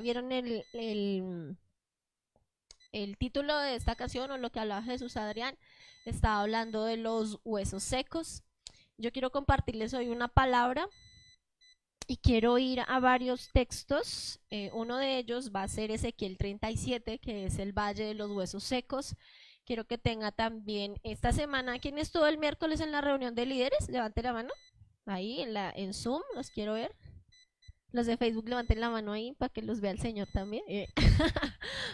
vieron el título de esta canción o lo que hablaba Jesús Adrián, estaba hablando de los huesos secos. Yo quiero compartirles hoy una palabra y quiero ir a varios textos. Uno de ellos va a ser Ezequiel 37, que es el Valle de los Huesos Secos. Quiero que tenga también esta semana. ¿Quién estuvo el miércoles en la reunión de líderes? Levante la mano. Ahí en Zoom, los quiero ver. Los de Facebook levanten la mano ahí para que los vea el Señor también.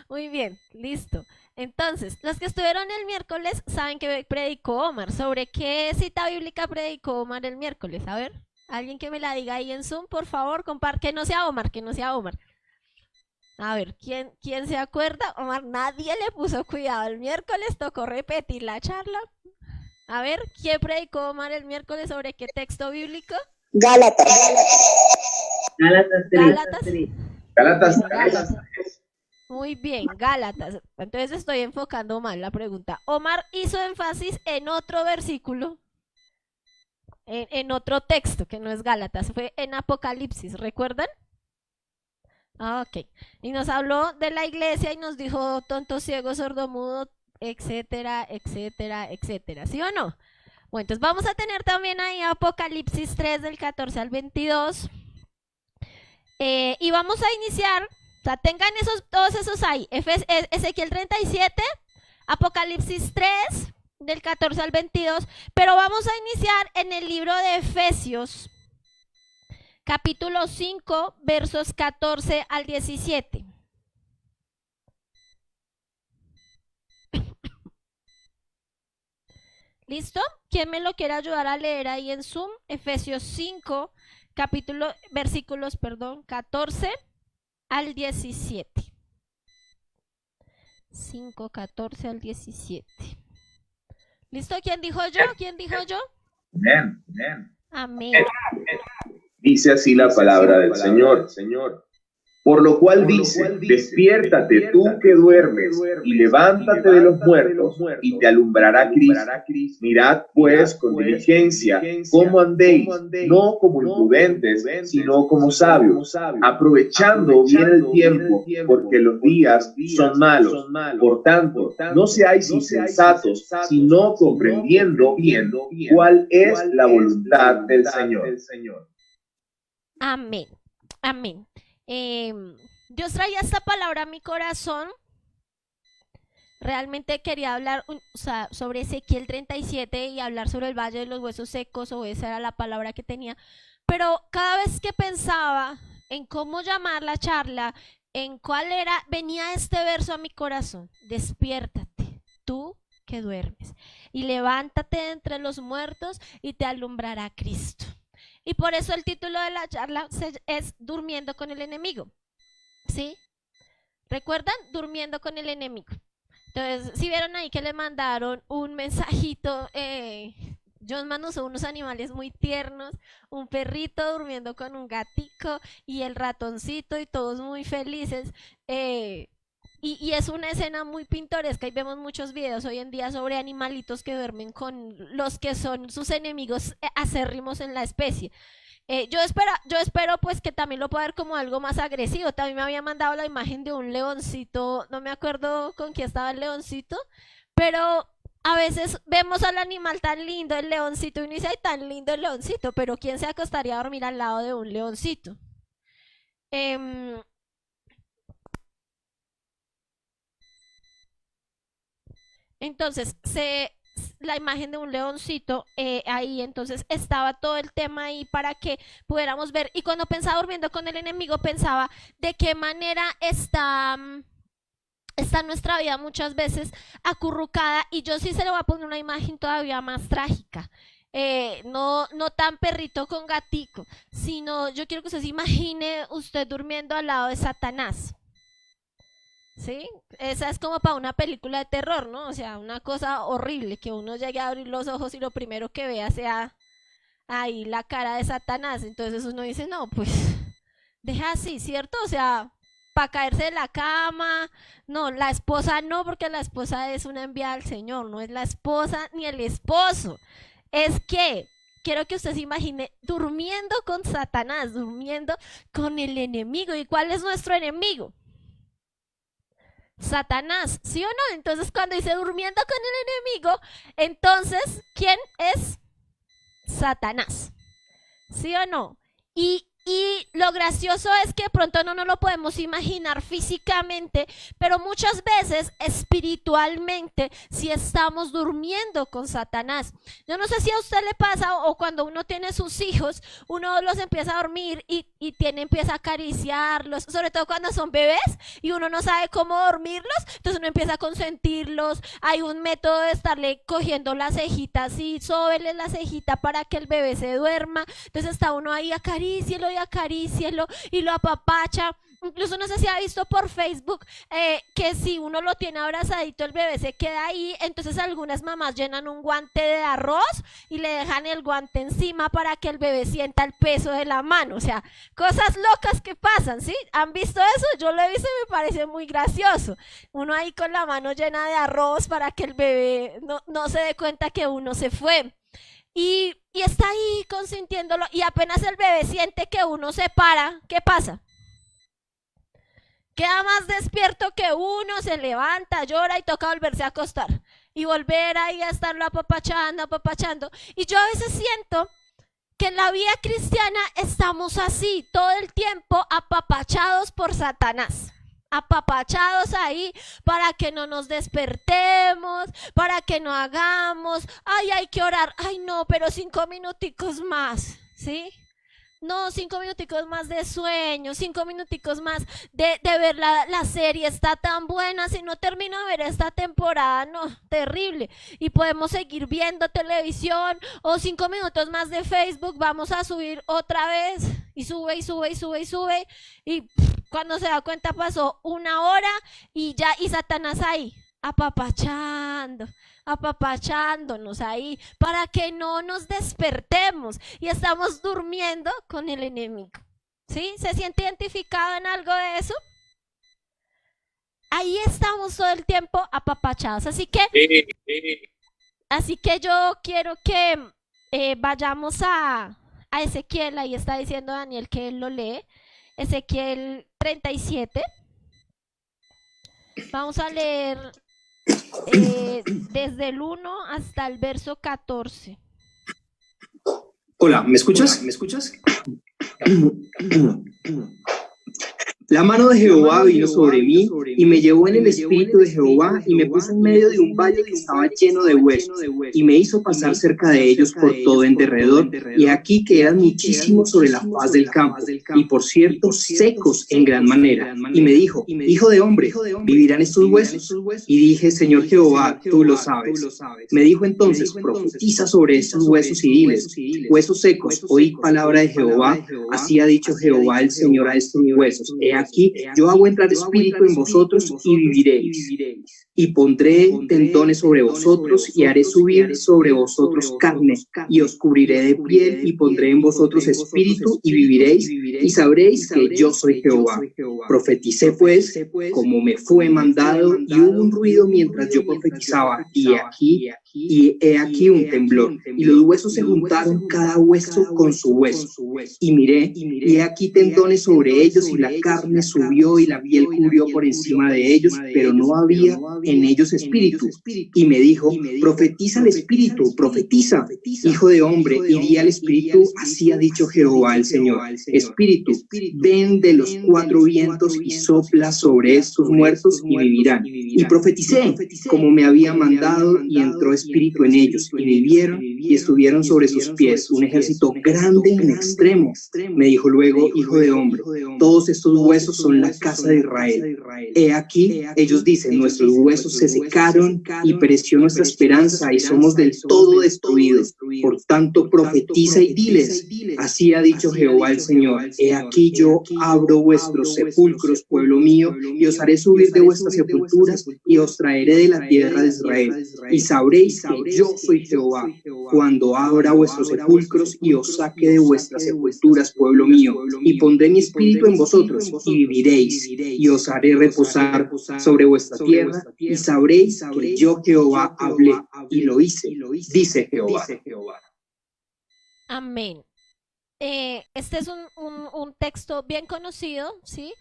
Muy bien, listo. Entonces, los que estuvieron el miércoles saben que predicó Omar. ¿Sobre qué cita bíblica predicó Omar el miércoles? A ver, alguien que me la diga ahí en Zoom, por favor, que no sea Omar, que no sea Omar. A ver, ¿quién se acuerda? Omar, nadie le puso cuidado el miércoles, tocó repetir la charla. A ver, ¿quién predicó Omar el miércoles sobre qué texto bíblico? Gálatas. Gálatas. Gálatas. Gálatas. Muy bien, Gálatas. Entonces estoy enfocando mal la pregunta. Omar hizo énfasis en otro versículo, en otro texto que no es Gálatas, fue en Apocalipsis, ¿recuerdan? Ok. Y nos habló de la iglesia y nos dijo tonto, ciego, sordomudo, etcétera, etcétera, etcétera. ¿Sí o no? Bueno, entonces vamos a tener también ahí Apocalipsis 3 del 14 al 22. Y vamos a iniciar, o sea, tengan todos esos ahí. Ezequiel 37, Apocalipsis 3 del 14 al 22. Pero vamos a iniciar en el libro de Efesios, capítulo 5, versos 14 al 17. ¿Listo? ¿Quién me lo quiere ayudar a leer ahí en Zoom? Efesios 5, versículos, 14 al 17. 5, 14 al 17. ¿Listo? ¿Quién dijo yo? ¿Quién dijo yo? Amén. Amén. Amén. Dice así la palabra del Señor. Por lo cual dice, despiértate tú que duermes, y levántate de los muertos, y te alumbrará Cristo. Mirad pues con diligencia cómo andéis, no como imprudentes, sino como sabios, aprovechando bien el tiempo, porque los días son malos. Por tanto, no seáis insensatos, sino comprendiendo bien cuál es la voluntad del Señor. Amén. Amén. Dios traía esta palabra a mi corazón. Realmente quería hablar sobre Ezequiel 37 y hablar sobre el Valle de los Huesos Secos, o esa era la palabra que tenía. Pero cada vez que pensaba en cómo llamar la charla, en cuál era, venía este verso a mi corazón: despiértate, tú que duermes, y levántate de entre los muertos y te alumbrará Cristo. Y por eso el título de la charla es Durmiendo con el enemigo. ¿Sí? ¿Recuerdan? Durmiendo con el enemigo. Entonces, si vieron ahí que le mandaron un mensajito, John usó unos animales muy tiernos, un perrito durmiendo con un gatico y el ratoncito y todos muy felices. Y es una escena muy pintoresca y vemos muchos videos hoy en día sobre animalitos que duermen con los que son sus enemigos acérrimos en la especie. Yo espero pues que también lo pueda ver como algo más agresivo. También me había mandado la imagen de un leoncito, no me acuerdo con quién estaba el leoncito, pero a veces vemos al animal tan lindo, el leoncito, y uno dice, ay, tan lindo el leoncito, pero ¿quién se acostaría a dormir al lado de un leoncito? Em, entonces, la imagen de un leoncito ahí, entonces estaba todo el tema ahí para que pudiéramos ver. Y cuando pensaba durmiendo con el enemigo, pensaba de qué manera está nuestra vida muchas veces acurrucada. Y yo sí se le voy a poner una imagen todavía más trágica. No tan perrito con gatico, sino yo quiero que usted se imagine usted durmiendo al lado de Satanás. ¿Sí? Esa es como para una película de terror, ¿no? O sea, una cosa horrible, que uno llegue a abrir los ojos y lo primero que vea sea ahí la cara de Satanás. Entonces uno dice, no, pues deja así, ¿cierto? O sea, para caerse de la cama, no, la esposa no, porque la esposa es una enviada del Señor, no es la esposa ni el esposo. Es que quiero que usted se imagine durmiendo con Satanás, durmiendo con el enemigo. ¿Y cuál es nuestro enemigo? Satanás, ¿sí o no? Entonces, cuando dice durmiendo con el enemigo, entonces, ¿quién es? Satanás, ¿sí o no? Y lo gracioso es que de pronto no nos lo podemos imaginar físicamente, pero muchas veces espiritualmente sí estamos durmiendo con Satanás. Yo no sé si a usted le pasa o cuando uno tiene sus hijos, uno los empieza a dormir y empieza a acariciarlos, sobre todo cuando son bebés y uno no sabe cómo dormirlos, entonces uno empieza a consentirlos. Hay un método de estarle cogiendo las cejitas y sóbele la cejita para que el bebé se duerma. Entonces está uno ahí, acarícielo y lo apapacha. Incluso no sé si ha visto por Facebook que si uno lo tiene abrazadito el bebé se queda ahí, entonces algunas mamás llenan un guante de arroz y le dejan el guante encima para que el bebé sienta el peso de la mano. O sea, cosas locas que pasan, ¿sí? ¿Han visto eso? Yo lo he visto y me parece muy gracioso. Uno ahí con la mano llena de arroz para que el bebé no se dé cuenta que uno se fue. Y está ahí consintiéndolo y apenas el bebé siente que uno se para, ¿qué pasa? Queda más despierto que uno, se levanta, llora y toca volverse a acostar y volver ahí a estarlo apapachando. Y yo a veces siento que en la vida cristiana estamos así, todo el tiempo apapachados por Satanás. Apapachados ahí para que no nos despertemos, para que no hagamos, ay, hay que orar, ay no, pero 5 minuticos más, ¿sí? No, 5 minuticos más de sueño, 5 minuticos más de ver la serie, está tan buena, si no termino de ver esta temporada, no, terrible. Y podemos seguir viendo televisión o 5 minutos más de Facebook, vamos a subir otra vez y sube y cuando se da cuenta pasó 1 hora y Satanás ahí apapachándonos ahí para que no nos despertemos y estamos durmiendo con el enemigo. ¿Sí? ¿Se siente identificado en algo de eso? Ahí estamos todo el tiempo apapachados. Así que yo quiero que vayamos a Ezequiel. Ahí está diciendo Daniel que él lo lee. Ezequiel 37. Vamos a leer desde el 1 hasta el verso 14. Hola, ¿me escuchas? La mano de Jehová vino sobre mí y me llevó en el espíritu de Jehová y me puso en medio de un valle que estaba lleno de huesos y me hizo pasar cerca de ellos por todo en derredor, y aquí que eran muchísimos sobre la faz del campo y por cierto secos en gran manera. Y me dijo: hijo de hombre, ¿vivirán estos huesos? Y dije: Señor Jehová, tú lo sabes. Me dijo entonces: profetiza sobre estos huesos y diles: huesos secos, oíd palabra de Jehová, así ha dicho Jehová el Señor a estos huesos: aquí yo hago entrar espíritu en vosotros y viviréis. Y pondré tendones sobre vosotros y haré subir sobre vosotros carne y os cubriré de piel y pondré en vosotros espíritu y viviréis y sabréis que yo soy Jehová. Profeticé pues como me fue mandado y hubo un ruido mientras yo profetizaba y he aquí un temblor y los huesos se juntaron cada hueso con su hueso y miré y he aquí tendones sobre ellos y la carne subió y la piel cubrió por encima de ellos, pero no había en ellos espíritu. Y me dijo: profetiza al espíritu, profetiza, hijo de hombre, y di al espíritu: así ha dicho Jehová el Señor. Espíritu, ven de los 4 vientos y sopla sobre estos muertos y vivirán. Y profeticé como me había mandado y entró espíritu en ellos y vivieron y estuvieron sobre sus pies un ejército grande en extremo. Me dijo luego: hijo de hombre, todos estos huesos son la casa de Israel. He aquí, ellos dicen: nuestros huesos se secaron y pereció nuestra esperanza y somos del todo destruidos. Por tanto, profetiza y diles: así ha dicho Jehová el Señor: he aquí yo abro vuestros sepulcros, pueblo mío, y os haré subir de vuestras sepulturas y os traeré de la tierra de Israel. Y sabréis que yo soy Jehová, cuando abra vuestros sepulcros y os saque de vuestras sepulturas, pueblo mío, y pondré mi espíritu en vosotros y viviréis, y os haré reposar sobre vuestra tierra, y sabréis que yo Jehová hablé y lo hice, dice Jehová. Amén. Este es un texto bien conocido, ¿sí?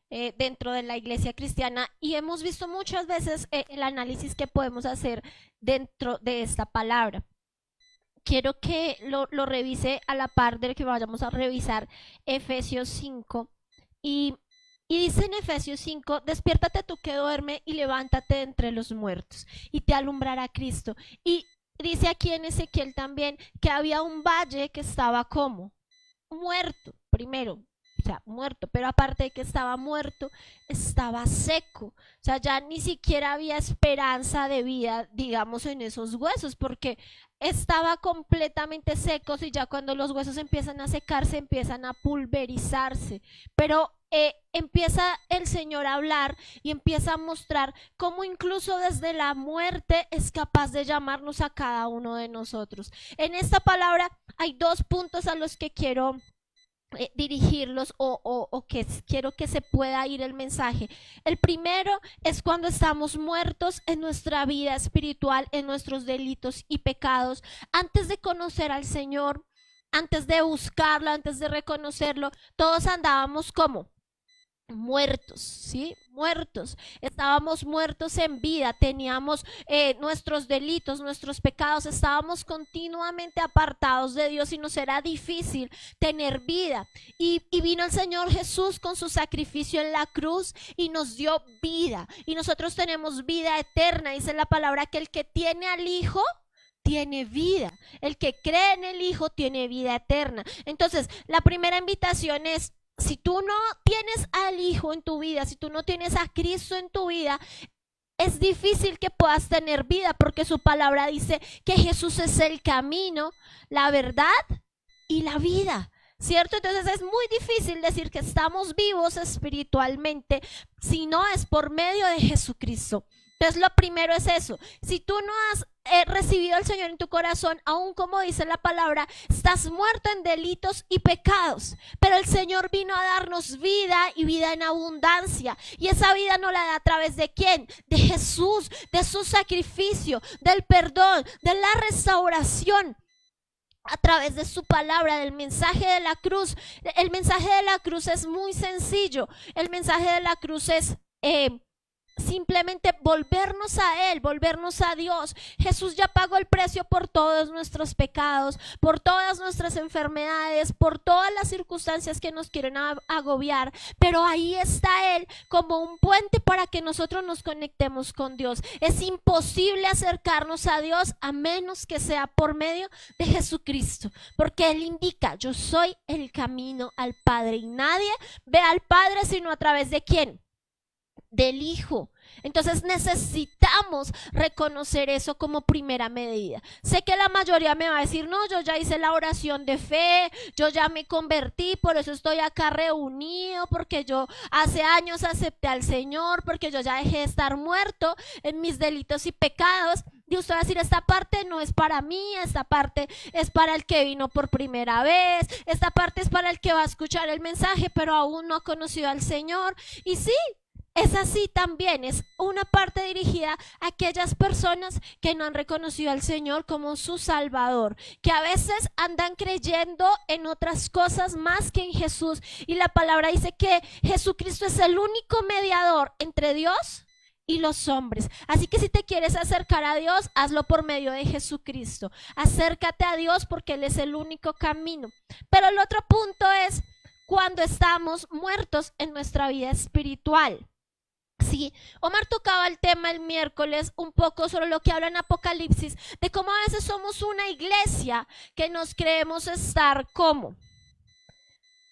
Dentro de la iglesia cristiana y hemos visto muchas veces el análisis que podemos hacer dentro de esta palabra. Quiero que lo revise a la par de que vayamos a revisar Efesios 5 y, y dice en Efesios 5, despiértate tú que duerme y levántate de entre los muertos y te alumbrará Cristo. Y dice aquí en Ezequiel también que había un valle que estaba como muerto, primero, o sea, muerto, pero aparte de que estaba muerto, estaba seco, o sea, ya ni siquiera había esperanza de vida, digamos, en esos huesos, porque estaba completamente secos y ya cuando los huesos empiezan a secarse, empiezan a pulverizarse, pero empieza el Señor a hablar y empieza a mostrar cómo incluso desde la muerte es capaz de llamarnos a cada uno de nosotros. En esta palabra hay dos puntos a los que quiero dirigirlos o que quiero que se pueda ir el mensaje. El primero es cuando estamos muertos en nuestra vida espiritual, en nuestros delitos y pecados, antes de conocer al Señor, antes de buscarlo, antes de reconocerlo, todos andábamos como muertos, ¿sí? Muertos. Estábamos muertos en vida, teníamos nuestros delitos, nuestros pecados, estábamos continuamente apartados de Dios y nos era difícil tener vida. Y vino el Señor Jesús con su sacrificio en la cruz y nos dio vida. Y nosotros tenemos vida eterna. Dice la palabra que el que tiene al Hijo tiene vida. El que cree en el Hijo tiene vida eterna. Entonces, la primera invitación es, si tú no tienes al Hijo en tu vida, si tú no tienes a Cristo en tu vida, es difícil que puedas tener vida porque su palabra dice que Jesús es el camino, la verdad y la vida, ¿cierto? Entonces es muy difícil decir que estamos vivos espiritualmente si no es por medio de Jesucristo. Entonces lo primero es eso. Si tú no has recibido al Señor en tu corazón, aún como dice la palabra, estás muerto en delitos y pecados, pero el Señor vino a darnos vida y vida en abundancia, y esa vida no la da a través de ¿quién? De Jesús, de su sacrificio, del perdón, de la restauración, a través de su palabra, del mensaje de la cruz. El mensaje de la cruz es muy sencillo. El mensaje de la cruz es simplemente volvernos a Él, volvernos a Dios. Jesús ya pagó el precio por todos nuestros pecados, por todas nuestras enfermedades, por todas las circunstancias que nos quieren agobiar, pero ahí está Él como un puente para que nosotros nos conectemos con Dios. Es imposible acercarnos a Dios a menos que sea por medio de Jesucristo, porque Él indica, yo soy el camino al Padre y nadie ve al Padre sino a través de ¿quién? Del Hijo. Entonces necesitamos reconocer eso como primera medida. Sé que la mayoría me va a decir, no, yo ya hice la oración de fe, yo ya me convertí, por eso estoy acá reunido, porque yo hace años acepté al Señor, porque yo ya dejé de estar muerto en mis delitos y pecados. Y usted va a decir, esta parte no es para mí, esta parte es para el que vino por primera vez, esta parte es para el que va a escuchar el mensaje, pero aún no ha conocido al Señor. Y sí, es así también, es una parte dirigida a aquellas personas que no han reconocido al Señor como su Salvador, que a veces andan creyendo en otras cosas más que en Jesús. Y la palabra dice que Jesucristo es el único mediador entre Dios y los hombres. Así que si te quieres acercar a Dios, hazlo por medio de Jesucristo. Acércate a Dios porque Él es el único camino. Pero el otro punto es cuando estamos muertos en nuestra vida espiritual. Sí, Omar tocaba el tema el miércoles un poco sobre lo que habla en Apocalipsis, de cómo a veces somos una iglesia que nos creemos estar como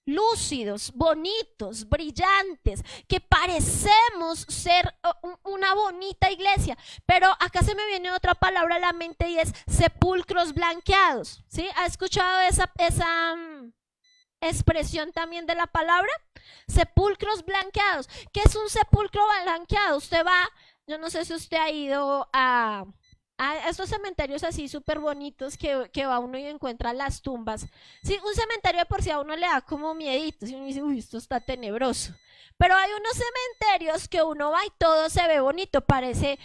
lúcidos, bonitos, brillantes, que parecemos ser una bonita iglesia, pero acá se me viene otra palabra a la mente y es sepulcros blanqueados. ¿Sí? ¿Ha escuchado esa expresión también de la palabra? Sepulcros blanqueados. ¿Qué es un sepulcro blanqueado? Usted va, yo no sé si usted ha ido a estos cementerios así súper bonitos que va uno y encuentra las tumbas. Sí, un cementerio de por sí a uno le da como miedito, si uno dice, uy, esto está tenebroso. Pero hay unos cementerios que uno va y todo se ve bonito, parece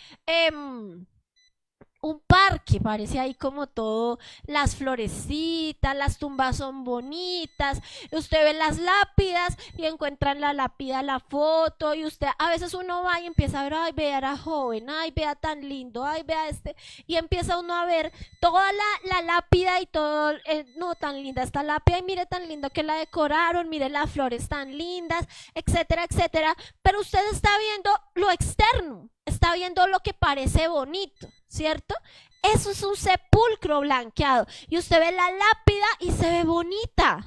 un parque, parece ahí como todo, las florecitas, las tumbas son bonitas, usted ve las lápidas y encuentra en la lápida la foto y usted, a veces uno va y empieza a ver, ay, vea, era joven, ay, vea tan lindo, ay, vea este, y empieza uno a ver toda la lápida y todo, no, tan linda esta lápida, y mire tan lindo que la decoraron, mire las flores tan lindas, etcétera, etcétera, pero usted está viendo lo externo, está viendo lo que parece bonito, ¿cierto? Eso es un sepulcro blanqueado. Y usted ve la lápida y se ve bonita.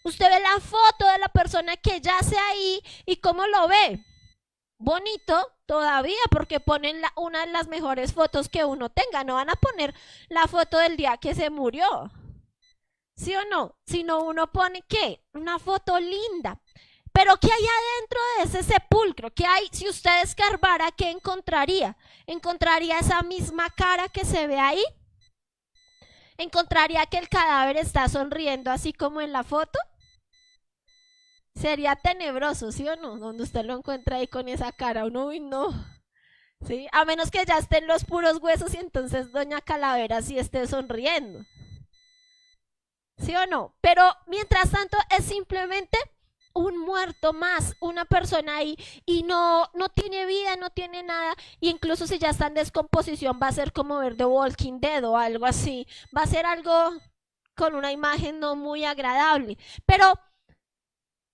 Usted ve la foto de la persona que yace ahí y cómo lo ve. Bonito todavía, porque ponen una de las mejores fotos que uno tenga. No van a poner la foto del día que se murió, ¿sí o no? Sino uno pone, ¿qué? Una foto linda. Pero ¿qué hay adentro de ese sepulcro? ¿Qué hay? Si usted escarbara, ¿qué encontraría? ¿Encontraría esa misma cara que se ve ahí? ¿Encontraría que el cadáver está sonriendo así como en la foto? Sería tenebroso, ¿sí o no? Donde usted lo encuentra ahí con esa cara, uno, uy, no. ¿Sí? A menos que ya estén los puros huesos y entonces doña Calavera sí esté sonriendo. ¿Sí o no? Pero mientras tanto es simplemente un muerto más, una persona ahí y no tiene vida, no tiene nada, y incluso si ya está en descomposición va a ser como ver The Walking Dead o algo así, va a ser algo con una imagen no muy agradable, pero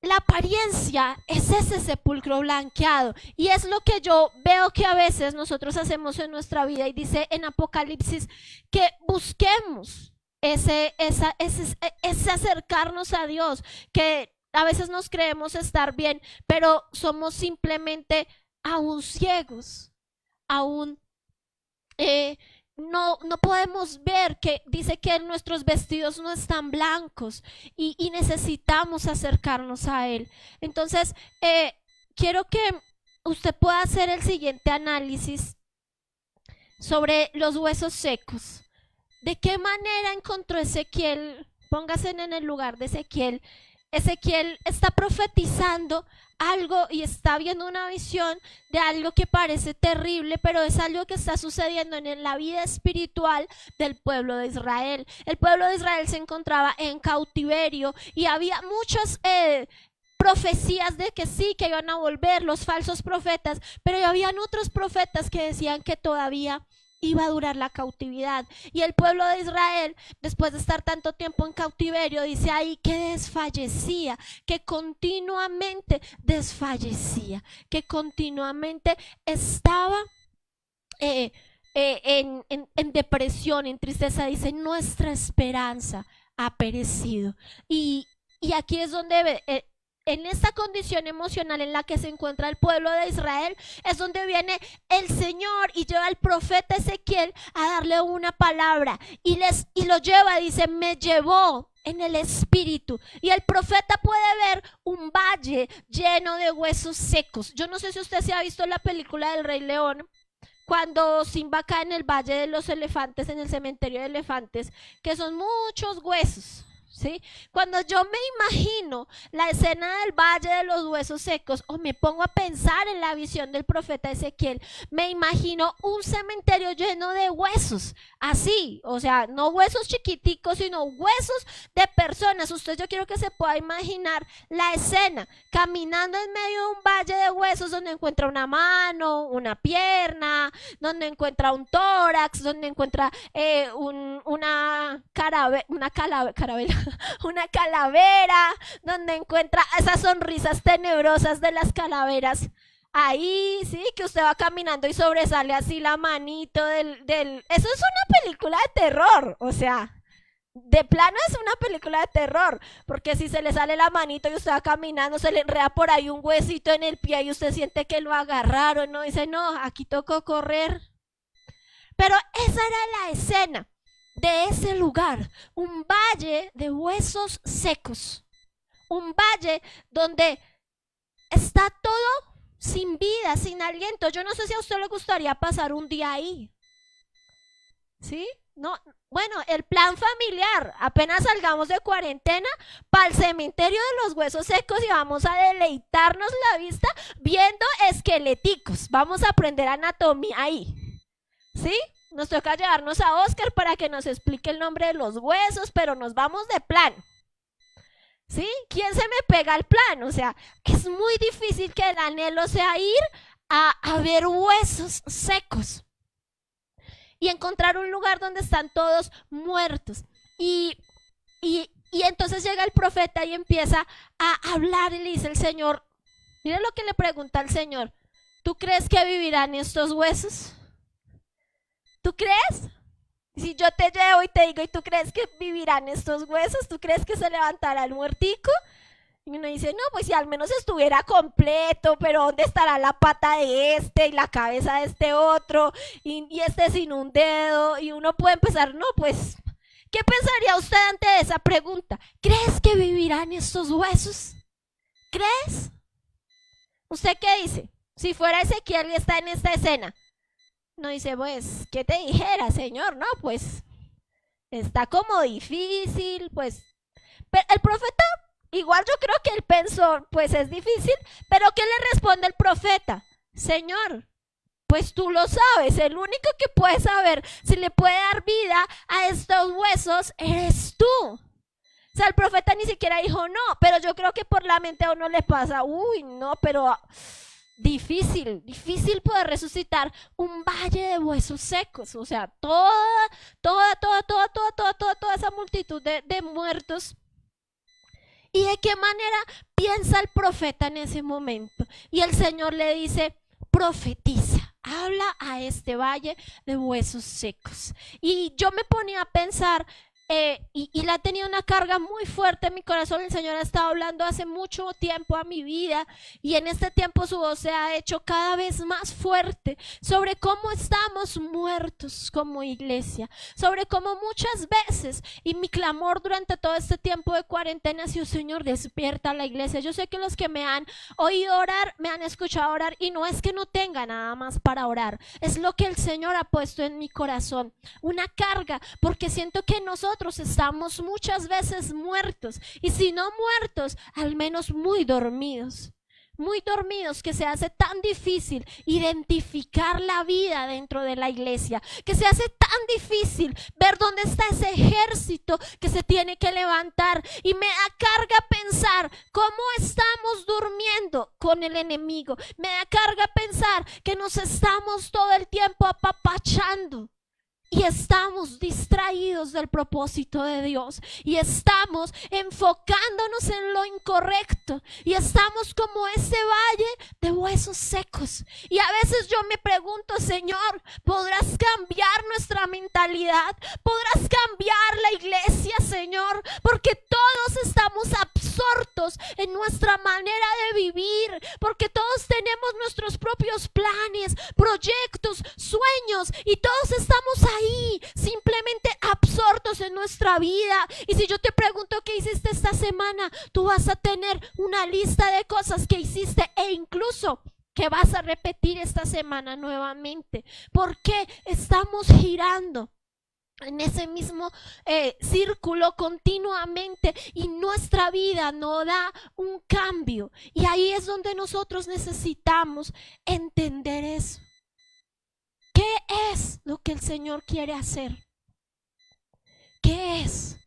la apariencia es ese sepulcro blanqueado y es lo que yo veo que a veces nosotros hacemos en nuestra vida y dice en Apocalipsis que busquemos ese acercarnos a Dios, que a veces nos creemos estar bien, pero somos simplemente aún ciegos, aún no podemos ver que dice que nuestros vestidos no están blancos y necesitamos acercarnos a Él. Entonces, quiero que usted pueda hacer el siguiente análisis sobre los huesos secos. ¿De qué manera encontró Ezequiel? Póngase en el lugar de Ezequiel. Ezequiel está profetizando algo y está viendo una visión de algo que parece terrible, pero es algo que está sucediendo en la vida espiritual del pueblo de Israel. El pueblo de Israel se encontraba en cautiverio y había muchas profecías de que sí, que iban a volver los falsos profetas, pero habían otros profetas que decían que todavía iba a durar la cautividad. Y el pueblo de Israel, después de estar tanto tiempo en cautiverio, dice ahí que desfallecía, que continuamente desfallecía, que continuamente estaba en depresión, en tristeza. Dice, nuestra esperanza ha perecido. Y aquí es donde en esta condición emocional en la que se encuentra el pueblo de Israel, es donde viene el Señor y lleva al profeta Ezequiel a darle una palabra y lo lleva, dice, me llevó en el espíritu y el profeta puede ver un valle lleno de huesos secos. Yo no sé si usted se ha visto la película del Rey León, cuando Simba cae en el Valle de los Elefantes, en el cementerio de elefantes, que son muchos huesos. ¿Sí? Cuando yo me imagino la escena del Valle de los Huesos Secos o me pongo a pensar en la visión del profeta Ezequiel, me imagino un cementerio lleno de huesos, así, o sea, no huesos chiquiticos, sino huesos de personas. Yo quiero que se pueda imaginar la escena, caminando en medio de un valle de huesos donde encuentra una mano, una pierna, donde encuentra un tórax, donde encuentra una calavera, donde encuentra esas sonrisas tenebrosas de las calaveras. Ahí, sí, que usted va caminando y sobresale así la manito del... Eso es una película de terror, o sea, de plano es una película de terror, porque si se le sale la manito y usted va caminando, se le enreda por ahí un huesito en el pie y usted siente que lo agarraron, ¿no? Dice, no, aquí tocó correr. Pero esa era la escena de ese lugar, un valle de huesos secos, un valle donde está todo sin vida, sin aliento. Yo no sé si a usted le gustaría pasar un día ahí, ¿sí? No, bueno, el plan familiar, apenas salgamos de cuarentena, para el cementerio de los huesos secos y vamos a deleitarnos la vista viendo esqueleticos, vamos a aprender anatomía ahí, ¿sí? Nos toca llevarnos a Oscar para que nos explique el nombre de los huesos, pero nos vamos de plan. ¿Sí? ¿Quién se me pega al plan? O sea, es muy difícil que el anhelo sea ir a ver huesos secos y encontrar un lugar donde están todos muertos. Y entonces llega el profeta y empieza a hablar y le dice el Señor, mira lo que le pregunta al Señor, ¿tú crees que vivirán estos huesos? ¿Tú crees? Si yo te llevo y te digo, ¿y tú crees que vivirán estos huesos? ¿Tú crees que se levantará el muertico? Y uno dice, no, pues si al menos estuviera completo, pero ¿dónde estará la pata de este y la cabeza de este otro? Y este sin un dedo. Y uno puede empezar, no, pues, ¿qué pensaría usted ante esa pregunta? ¿Crees que vivirán estos huesos? ¿Crees? ¿Usted qué dice? Si fuera Ezequiel y está en esta escena. No dice, pues, ¿qué te dijera, Señor? No, pues, está como difícil, pues. Pero el profeta, igual yo creo que él pensó, pues es difícil, pero ¿qué le responde el profeta? Señor, pues tú lo sabes, el único que puede saber si le puede dar vida a estos huesos eres tú. O sea, el profeta ni siquiera dijo no, pero yo creo que por la mente a uno le pasa, uy, no, pero difícil poder resucitar un valle de huesos secos, o sea, toda esa multitud de muertos. ¿Y de qué manera piensa el profeta en ese momento? Y el Señor le dice, profetiza, habla a este valle de huesos secos. Y yo me ponía a pensar, y la ha tenido una carga muy fuerte en mi corazón. El Señor ha estado hablando hace mucho tiempo a mi vida y en este tiempo su voz se ha hecho cada vez más fuerte sobre cómo estamos muertos como iglesia, sobre cómo muchas veces, y mi clamor durante todo este tiempo de cuarentena ha sido, Señor, despierta a la iglesia. Yo sé que los que me han oído orar, me han escuchado orar, y no es que no tenga nada más para orar, es lo que el Señor ha puesto en mi corazón, una carga, porque siento que nosotros estamos muchas veces muertos, y si no muertos, al menos muy dormidos, que se hace tan difícil identificar la vida dentro de la iglesia, que se hace tan difícil ver dónde está ese ejército que se tiene que levantar, y me da carga pensar cómo estamos durmiendo con el enemigo, me da carga pensar que nos estamos todo el tiempo apapachando y estamos distraídos del propósito de Dios y estamos enfocándonos en lo incorrecto y estamos como ese valle de huesos secos. Y a veces yo me pregunto, Señor, ¿podrás cambiar nuestra mentalidad? ¿Podrás cambiar la iglesia, Señor? Porque todos estamos absortos en nuestra manera de vivir, porque todos tenemos nuestros propios planes, proyectos, sueños, y todos estamos ahí simplemente absortos en nuestra vida. Y si yo te pregunto qué hiciste esta semana, tú vas a tener una lista de cosas que hiciste e incluso que vas a repetir esta semana nuevamente, porque estamos girando en ese mismo círculo continuamente y nuestra vida no da un cambio. Y ahí es donde nosotros necesitamos entender eso. ¿Qué es lo que el Señor quiere hacer? ¿Qué es?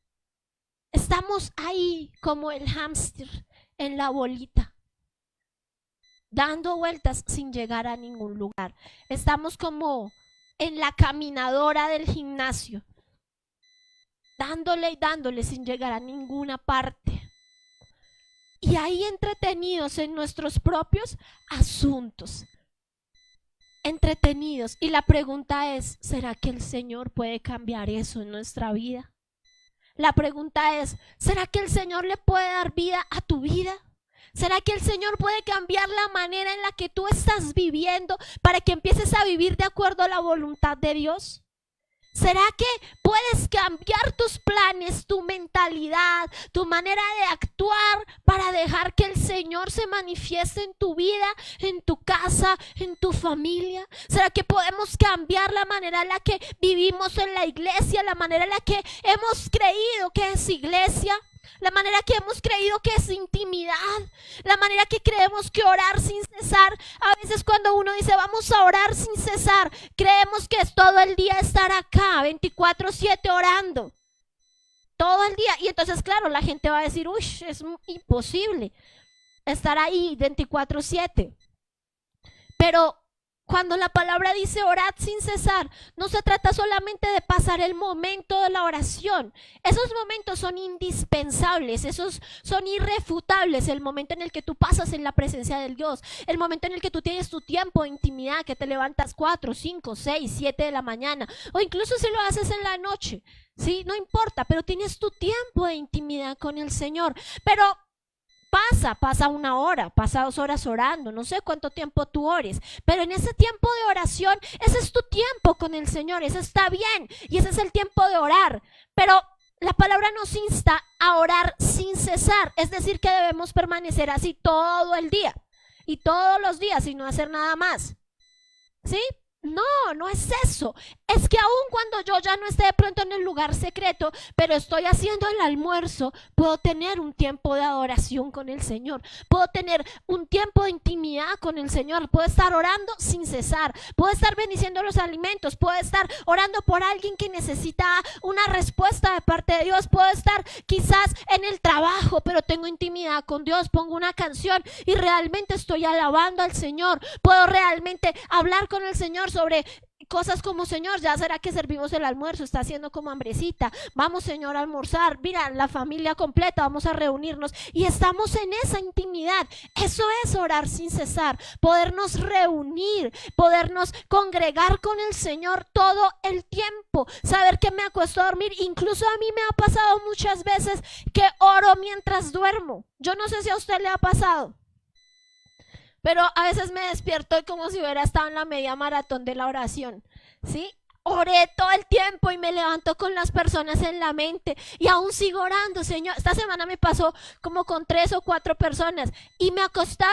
Estamos ahí como el hámster en la bolita, dando vueltas sin llegar a ningún lugar. Estamos como en la caminadora del gimnasio, dándole y dándole sin llegar a ninguna parte. Y ahí entretenidos en nuestros propios asuntos. Entretenidos. Y la pregunta es, ¿será que el Señor puede cambiar eso en nuestra vida? La pregunta es, ¿será que el Señor le puede dar vida a tu vida? ¿Será que el Señor puede cambiar la manera en la que tú estás viviendo para que empieces a vivir de acuerdo a la voluntad de Dios? ¿Será que puedes cambiar tus planes, tu mentalidad, tu manera de actuar para dejar que el Señor se manifieste en tu vida, en tu casa, en tu familia? ¿Será que podemos cambiar la manera en la que vivimos en la iglesia, la manera en la que hemos creído que es iglesia? la manera que hemos creído que es intimidad, la manera que creemos que orar sin cesar, a veces cuando uno dice vamos a orar sin cesar, creemos que es todo el día estar acá, 24/7 orando, todo el día. Y entonces, claro, la gente va a decir, uy, es imposible estar ahí 24/7. Pero cuando la palabra dice orad sin cesar, no se trata solamente de pasar el momento de la oración. Esos momentos son indispensables, esos son irrefutables. El momento en el que tú pasas en la presencia de Dios, el momento en el que tú tienes tu tiempo de intimidad, que te levantas 4, 5, 6, 7 de la mañana, o incluso si lo haces en la noche, ¿sí? No importa, pero tienes tu tiempo de intimidad con el Señor. Pero pasa 1 hora, pasa 2 horas orando, no sé cuánto tiempo tú ores, pero en ese tiempo de oración, ese es tu tiempo con el Señor, ese está bien, y ese es el tiempo de orar. Pero la palabra nos insta a orar sin cesar, es decir, que debemos permanecer así todo el día y todos los días y no hacer nada más, ¿sí? No es eso. Es que aun cuando yo ya no esté de pronto en el lugar secreto, pero estoy haciendo el almuerzo, puedo tener un tiempo de adoración con el Señor, puedo tener un tiempo de intimidad con el Señor, puedo estar orando sin cesar, puedo estar bendiciendo los alimentos, puedo estar orando por alguien que necesita una respuesta de parte de Dios, puedo estar quizás en el trabajo, pero tengo intimidad con Dios, pongo una canción y realmente estoy alabando al Señor, puedo realmente hablar con el Señor sobre cosas como, Señor, ya será que servimos el almuerzo, está haciendo como hambrecita, vamos, Señor, a almorzar, mira, la familia completa, vamos a reunirnos y estamos en esa intimidad. Eso es orar sin cesar, podernos reunir, podernos congregar con el Señor todo el tiempo, saber que me acuesto a dormir. Incluso a mí me ha pasado muchas veces que oro mientras duermo. Yo no sé si a usted le ha pasado, pero a veces me despierto como si hubiera estado en la media maratón de la oración, ¿sí? Oré todo el tiempo y me levanto con las personas en la mente y aún sigo orando, Señor. Esta semana me pasó como con 3 o 4 personas y me acostaba,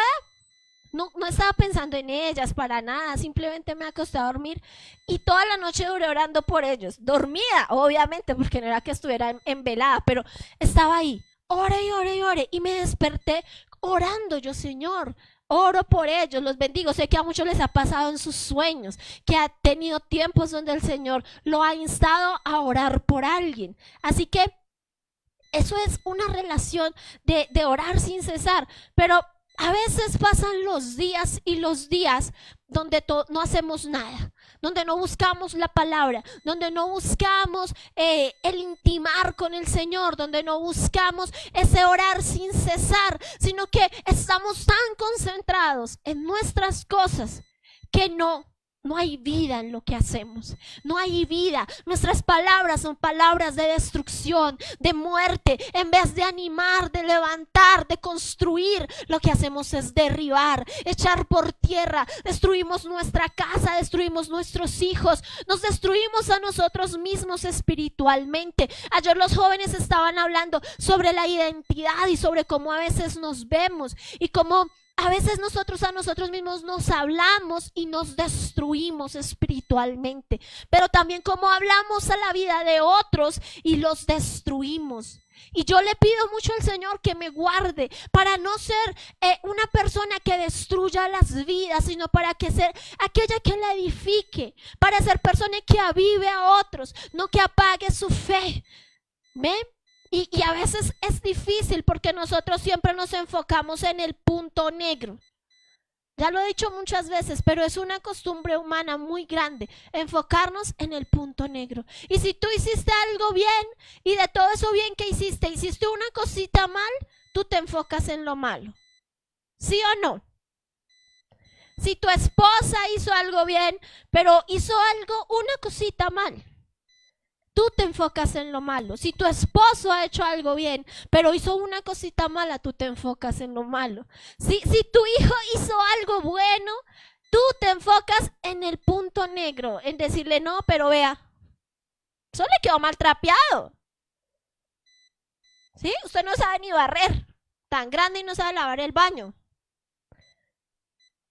no estaba pensando en ellas para nada, simplemente me acosté a dormir y toda la noche duré orando por ellos, dormida, obviamente, porque no era que estuviera en velada, pero estaba ahí, oré y oré y oré y me desperté orando yo, Señor. Oro por ellos, los bendigo. Sé que a muchos les ha pasado en sus sueños, que ha tenido tiempos donde el Señor lo ha instado a orar por alguien. Así que eso es una relación de orar sin cesar. Pero a veces pasan los días y los días donde no hacemos nada, donde no buscamos la palabra, donde no buscamos el intimar con el Señor, donde no buscamos ese orar sin cesar, sino que estamos tan concentrados en nuestras cosas que no hay vida en lo que hacemos, no hay vida. Nuestras palabras son palabras de destrucción, de muerte. En vez de animar, de levantar, de construir, lo que hacemos es derribar, echar por tierra. Destruimos nuestra casa, destruimos nuestros hijos, nos destruimos a nosotros mismos espiritualmente. Ayer los jóvenes estaban hablando sobre la identidad y sobre cómo a veces nos vemos y cómo a veces nosotros a nosotros mismos nos hablamos y nos destruimos espiritualmente, pero también como hablamos a la vida de otros y los destruimos. Y yo le pido mucho al Señor que me guarde para no ser una persona que destruya las vidas, sino para que ser aquella que la edifique, para ser persona que avive a otros, no que apague su fe. ¿Ven? Y a veces es difícil porque nosotros siempre nos enfocamos en el punto negro. Ya lo he dicho muchas veces, pero es una costumbre humana muy grande, enfocarnos en el punto negro. Y si tú hiciste algo bien y de todo eso bien que hiciste una cosita mal, tú te enfocas en lo malo. ¿Sí o no? Si tu esposa hizo algo bien, pero hizo una cosita mal, tú te enfocas en lo malo. Si tu esposo ha hecho algo bien, pero hizo una cosita mala, tú te enfocas en lo malo. Si tu hijo hizo algo bueno, tú te enfocas en el punto negro, en decirle, no, pero vea, eso le quedó mal trapeado. ¿Sí? Usted no sabe ni barrer, tan grande y no sabe lavar el baño.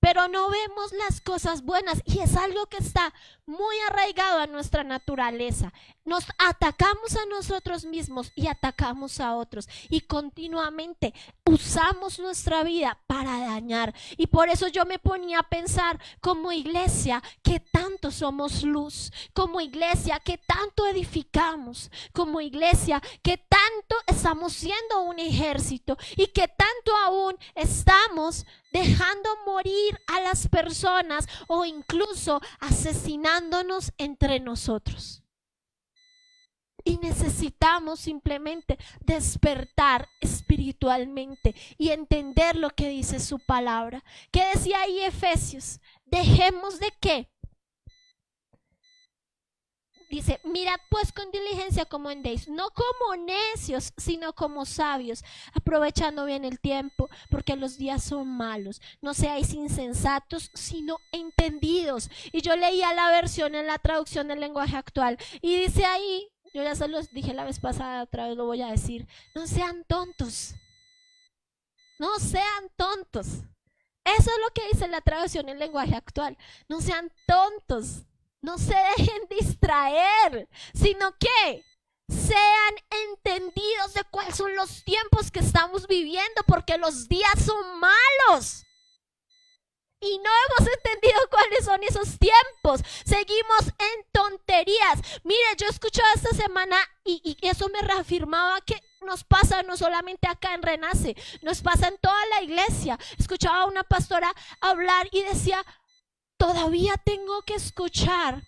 pero no vemos las cosas buenas y es algo que está muy arraigado a nuestra naturaleza. Nos atacamos a nosotros mismos y atacamos a otros y continuamente usamos nuestra vida para dañar. Y por eso yo me ponía a pensar como iglesia que tanto somos luz, como iglesia que tanto edificamos, como iglesia que tanto estamos siendo un ejército y que tanto aún estamos dejando morir a las personas o incluso asesinándonos entre nosotros. Y necesitamos simplemente despertar espiritualmente y entender lo que dice su palabra. ¿Qué decía ahí Efesios? Dejemos de qué. Dice, mirad pues con diligencia cómo andéis, no como necios, sino como sabios, aprovechando bien el tiempo, porque los días son malos. No seáis insensatos, sino entendidos. Y yo leía la versión en la traducción del lenguaje actual, y dice ahí, yo ya se los dije la vez pasada, otra vez lo voy a decir, no sean tontos. No sean tontos. Eso es lo que dice la traducción en lenguaje actual. No sean tontos. No se dejen distraer, sino que sean entendidos de cuáles son los tiempos que estamos viviendo, porque los días son malos. Y no hemos entendido cuáles son esos tiempos. Seguimos en tonterías. Mire, yo escuchaba esta semana y eso me reafirmaba que nos pasa no solamente acá en Renace, nos pasa en toda la iglesia. Escuchaba a una pastora hablar y decía, todavía tengo que escuchar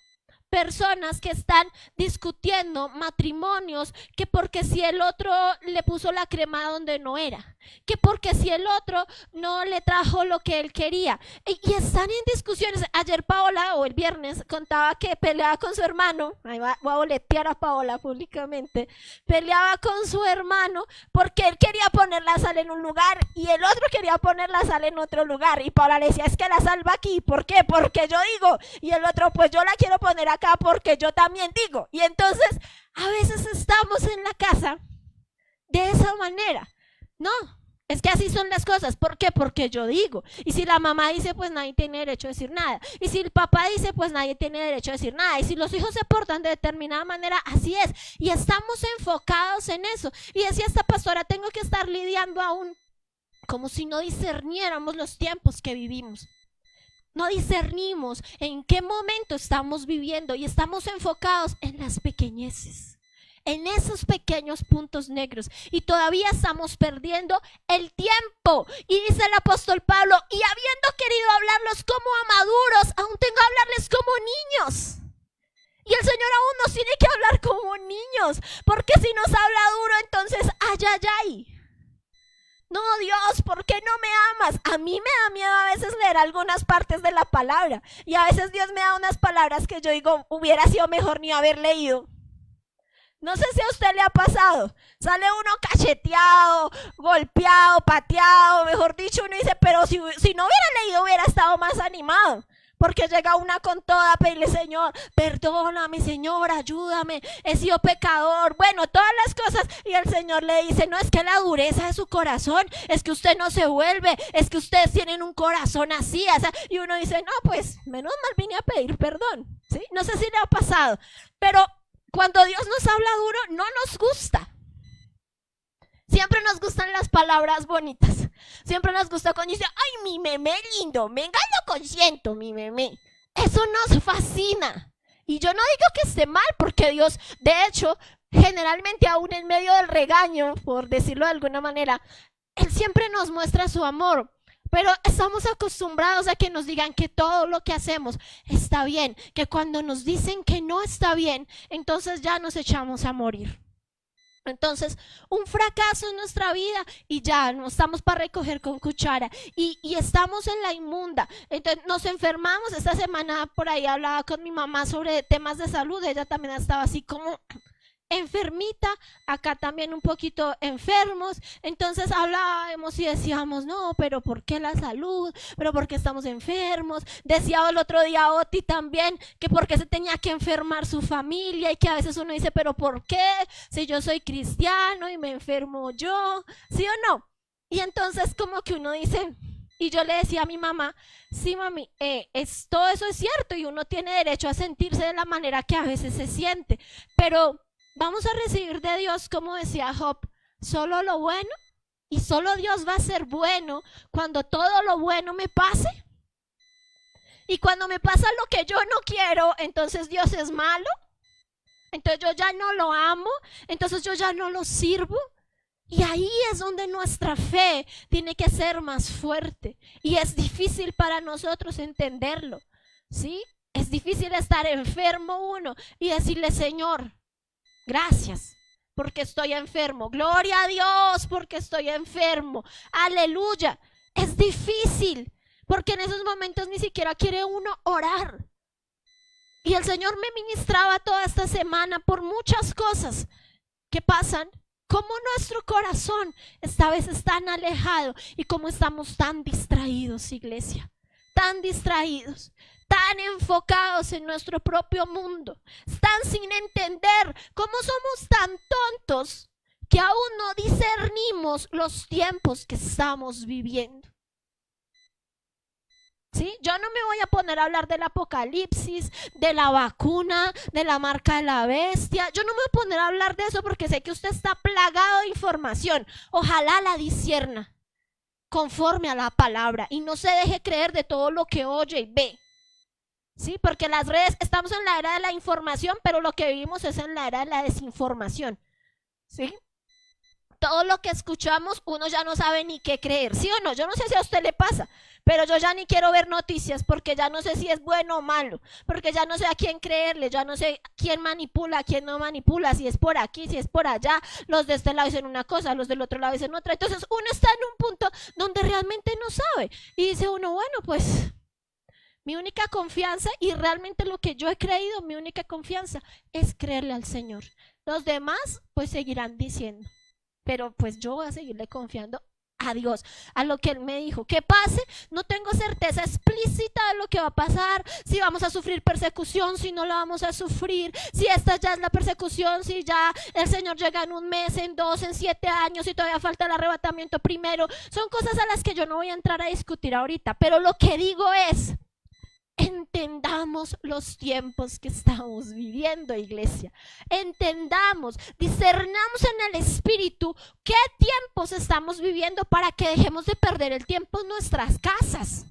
personas que están discutiendo matrimonios, que porque si el otro le puso la crema donde no era, que porque si el otro no le trajo lo que él quería, y están en discusiones. Ayer Paola, o el viernes, contaba que peleaba con su hermano. Ahí voy a boletear a Paola públicamente. Peleaba con su hermano porque él quería poner la sal en un lugar y el otro quería poner la sal en otro lugar, y Paola le decía, es que la sal va aquí. ¿Por qué? Porque yo digo. Y el otro, pues yo la quiero poner acá porque yo también digo. Y entonces a veces estamos en la casa de esa manera. No, es que así son las cosas. ¿Por qué? Porque yo digo. Y si la mamá dice, pues nadie tiene derecho a decir nada. Y si el papá dice, pues nadie tiene derecho a decir nada. Y si los hijos se portan de determinada manera, así es. Y estamos enfocados en eso. Y decía esta pastora, tengo que estar lidiando aún como si no discerniéramos los tiempos que vivimos. No discernimos en qué momento estamos viviendo y estamos enfocados en las pequeñeces, en esos pequeños puntos negros, y todavía estamos perdiendo el tiempo. Y dice el apóstol Pablo, y habiendo querido hablarlos como a maduros, aún tengo que hablarles como niños. Y el Señor aún nos tiene que hablar como niños, porque si nos habla duro, entonces ay. No, Dios, ¿por qué no me amas? A mí me da miedo a veces leer algunas partes de la palabra, y a veces Dios me da unas palabras que yo digo, hubiera sido mejor ni haber leído. No sé si a usted le ha pasado, sale uno cacheteado, golpeado, pateado, mejor dicho, uno dice, pero si no hubiera leído hubiera estado más animado. Porque llega una con toda a pedirle, Señor, perdóname, Señor, ayúdame, he sido pecador, bueno, todas las cosas. Y el Señor le dice, no, es que la dureza de su corazón, es que usted no se vuelve, es que ustedes tienen un corazón así, o sea, y uno dice, no, pues, menos mal vine a pedir perdón, ¿sí? No sé si le ha pasado, pero cuando Dios nos habla duro, no nos gusta. Siempre nos gustan las palabras bonitas. Siempre nos gusta cuando dice, ay, mi meme lindo, venga, lo consiento, mi meme. Eso nos fascina. Y yo no digo que esté mal, porque Dios, de hecho, generalmente aún en medio del regaño, por decirlo de alguna manera, Él siempre nos muestra su amor. Pero estamos acostumbrados a que nos digan que todo lo que hacemos está bien, que cuando nos dicen que no está bien, entonces ya nos echamos a morir. Entonces, un fracaso en nuestra vida y ya no estamos para recoger con cuchara y estamos en la inmunda. Entonces nos enfermamos. Esta semana por ahí hablaba con mi mamá sobre temas de salud. Ella también estaba así como enfermita, acá también un poquito enfermos. Entonces hablábamos y decíamos, no, pero ¿por qué la salud? ¿Pero por qué estamos enfermos? Decía el otro día Oti también que por qué se tenía que enfermar su familia, y que a veces uno dice, pero ¿por qué? Si yo soy cristiano y me enfermo yo, ¿sí o no? Y entonces como que uno dice, Y yo le decía a mi mamá, sí mami, todo eso es cierto y uno tiene derecho a sentirse de la manera que a veces se siente, pero vamos a recibir de Dios, como decía Job, solo lo bueno, y solo Dios va a ser bueno cuando todo lo bueno me pase. Y cuando me pasa lo que yo no quiero, entonces Dios es malo, entonces yo ya no lo amo, entonces yo ya no lo sirvo. Y ahí es donde nuestra fe tiene que ser más fuerte. Y es difícil para nosotros entenderlo, ¿sí? Es difícil estar enfermo uno y decirle, Señor, gracias porque estoy enfermo. Gloria a Dios porque estoy enfermo. Aleluya. Es difícil porque en esos momentos ni siquiera quiere uno orar. Y el Señor me ministraba toda esta semana por muchas cosas que pasan. Cómo nuestro corazón está a veces tan alejado y cómo estamos tan distraídos, iglesia, tan distraídos, tan enfocados en nuestro propio mundo, tan sin entender cómo somos tan tontos que aún no discernimos los tiempos que estamos viviendo. ¿Sí? Yo no me voy a poner a hablar del apocalipsis, de la vacuna, de la marca de la bestia. Yo no me voy a poner a hablar de eso porque sé que usted está plagado de información. Ojalá la discierna conforme a la palabra y no se deje creer de todo lo que oye y ve. ¿Sí? Porque las redes, estamos en la era de la información, pero lo que vivimos es en la era de la desinformación. ¿Sí? Todo lo que escuchamos, uno ya no sabe ni qué creer, ¿sí o no? Yo no sé si a usted le pasa, pero yo ya ni quiero ver noticias porque ya no sé si es bueno o malo, porque ya no sé a quién creerle, ya no sé quién manipula, quién no manipula, si es por aquí, si es por allá, los de este lado dicen una cosa, los del otro lado dicen otra. Entonces uno está en un punto donde realmente no sabe y dice uno, bueno, pues mi única confianza, y realmente lo que yo he creído, mi única confianza es creerle al Señor. Los demás pues seguirán diciendo, pero pues yo voy a seguirle confiando a Dios, a lo que Él me dijo. Que pase, no tengo certeza explícita de lo que va a pasar, si vamos a sufrir persecución, si no la vamos a sufrir, si esta ya es la persecución, si ya el Señor llega en 1 mes, en 2, en 7 años, y todavía falta el arrebatamiento primero. Son cosas a las que yo no voy a entrar a discutir ahorita, pero lo que digo es, entendamos los tiempos que estamos viviendo, iglesia. Entendamos, discernamos en el espíritu qué tiempos estamos viviendo para que dejemos de perder el tiempo en nuestras casas,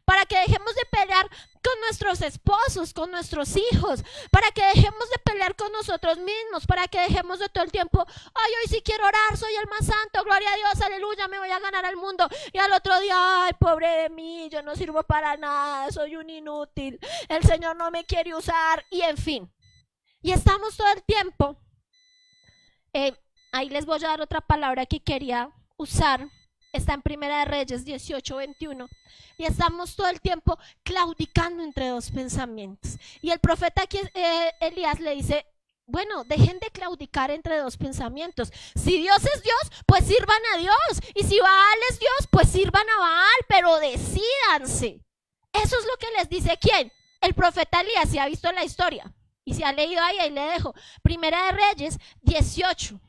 para que dejemos de pelear con nuestros esposos, con nuestros hijos, para que dejemos de pelear con nosotros mismos, para que dejemos de todo el tiempo, ay, hoy sí quiero orar, soy el más santo, gloria a Dios, aleluya, me voy a ganar al mundo, y al otro día, ay, pobre de mí, yo no sirvo para nada, soy un inútil, el Señor no me quiere usar, y en fin, y estamos todo el tiempo, ahí les voy a dar otra palabra que quería usar. Está en Primera de Reyes 18:21 y estamos todo el tiempo claudicando entre dos pensamientos. Y el profeta aquí, Elías le dice, bueno, dejen de claudicar entre dos pensamientos. Si Dios es Dios, pues sirvan a Dios. Y si Baal es Dios, pues sirvan a Baal, pero decídanse. Eso es lo que les dice ¿quién? El profeta Elías, si ha visto la historia. Y si ha leído ahí le dejo. Primera de Reyes 18.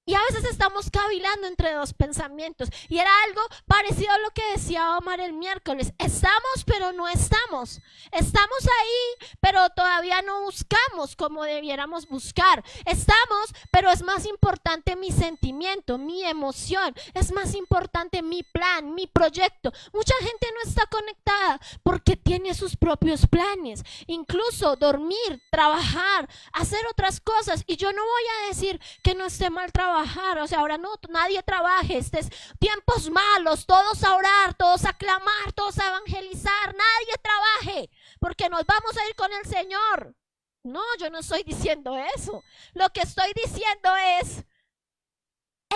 Y a veces estamos cavilando entre dos pensamientos. Y era algo parecido a lo que decía Omar el miércoles. Estamos, pero no estamos. Estamos ahí, pero todavía no buscamos como debiéramos buscar. Estamos, pero es más importante mi sentimiento, mi emoción. Es más importante mi plan, mi proyecto. Mucha gente no está conectada porque tiene sus propios planes. Incluso dormir, trabajar, hacer otras cosas. Y yo no voy a decir que no esté mal trabajar. O sea, ahora no, nadie trabaje, tiempos malos, todos a orar, todos a clamar, todos a evangelizar, nadie trabaje, porque nos vamos a ir con el Señor. No, yo no estoy diciendo eso. Lo que estoy diciendo es,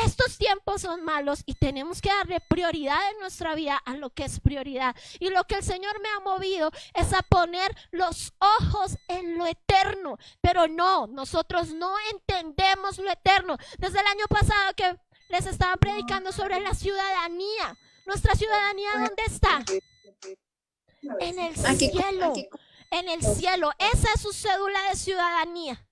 estos tiempos son malos y tenemos que darle prioridad en nuestra vida a lo que es prioridad. Y lo que el Señor me ha movido es a poner los ojos en lo eterno. Pero no, nosotros no entendemos lo eterno. Desde el año pasado que les estaba predicando sobre la ciudadanía. ¿Nuestra ciudadanía dónde está? En el cielo. En el cielo. Esa es su cédula de ciudadanía.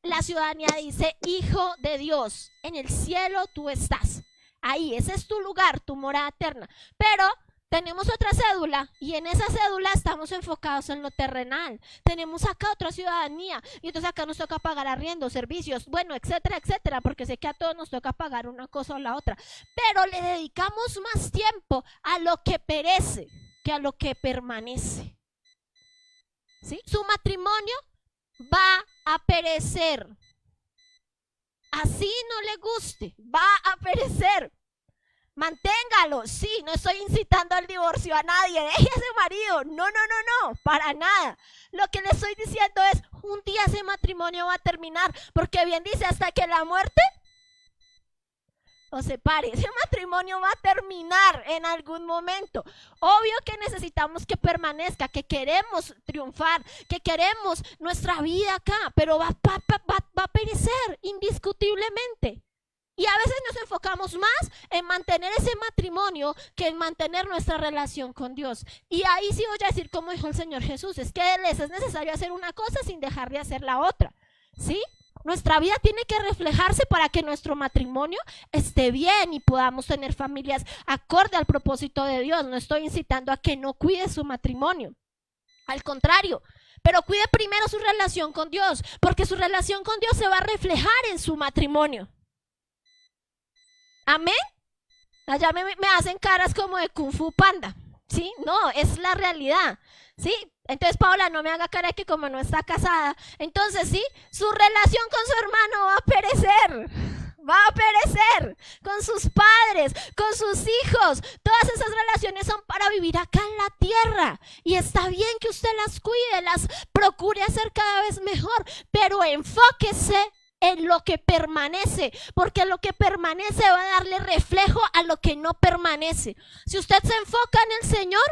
La ciudadanía dice, hijo de Dios, en el cielo tú estás. ahí, ese es tu lugar, tu morada eterna. Pero tenemos otra cédula y en esa cédula estamos enfocados en lo terrenal. Tenemos acá otra ciudadanía y entonces acá nos toca pagar arriendo, servicios, bueno, etcétera, etcétera, porque sé que a todos nos toca pagar una cosa o la otra. Pero le dedicamos más tiempo a lo que perece que a lo que permanece. ¿Sí? Su matrimonio va a perecer. Así no le guste, va a perecer. Manténgalo, sí, no estoy incitando al divorcio a nadie, deje a ese marido, no, para nada. Lo que le estoy diciendo es, un día ese matrimonio va a terminar, porque bien dice, hasta que la muerte os separe, ese matrimonio va a terminar en algún momento. Obvio que necesitamos que permanezca, que queremos triunfar, que queremos nuestra vida acá, pero va a perecer indiscutiblemente. Y a veces nos enfocamos más en mantener ese matrimonio que en mantener nuestra relación con Dios. Y ahí sí voy a decir, como dijo el Señor Jesús, es que es necesario hacer una cosa sin dejar de hacer la otra, ¿sí? Nuestra vida tiene que reflejarse para que nuestro matrimonio esté bien y podamos tener familias acorde al propósito de Dios. No estoy incitando a que no cuide su matrimonio, al contrario, pero cuide primero su relación con Dios, porque su relación con Dios se va a reflejar en su matrimonio. Amén. Allá me hacen caras como de Kung Fu Panda, ¿sí? No, es la realidad, ¿sí? Entonces Paola no me haga cara que como no está casada, entonces sí, su relación con su hermano va a perecer, con sus padres, con sus hijos. Todas esas relaciones son para vivir acá en la tierra y está bien que usted las cuide, las procure hacer cada vez mejor, pero enfóquese en lo que permanece, porque lo que permanece va a darle reflejo a lo que no permanece. Si usted se enfoca en el Señor,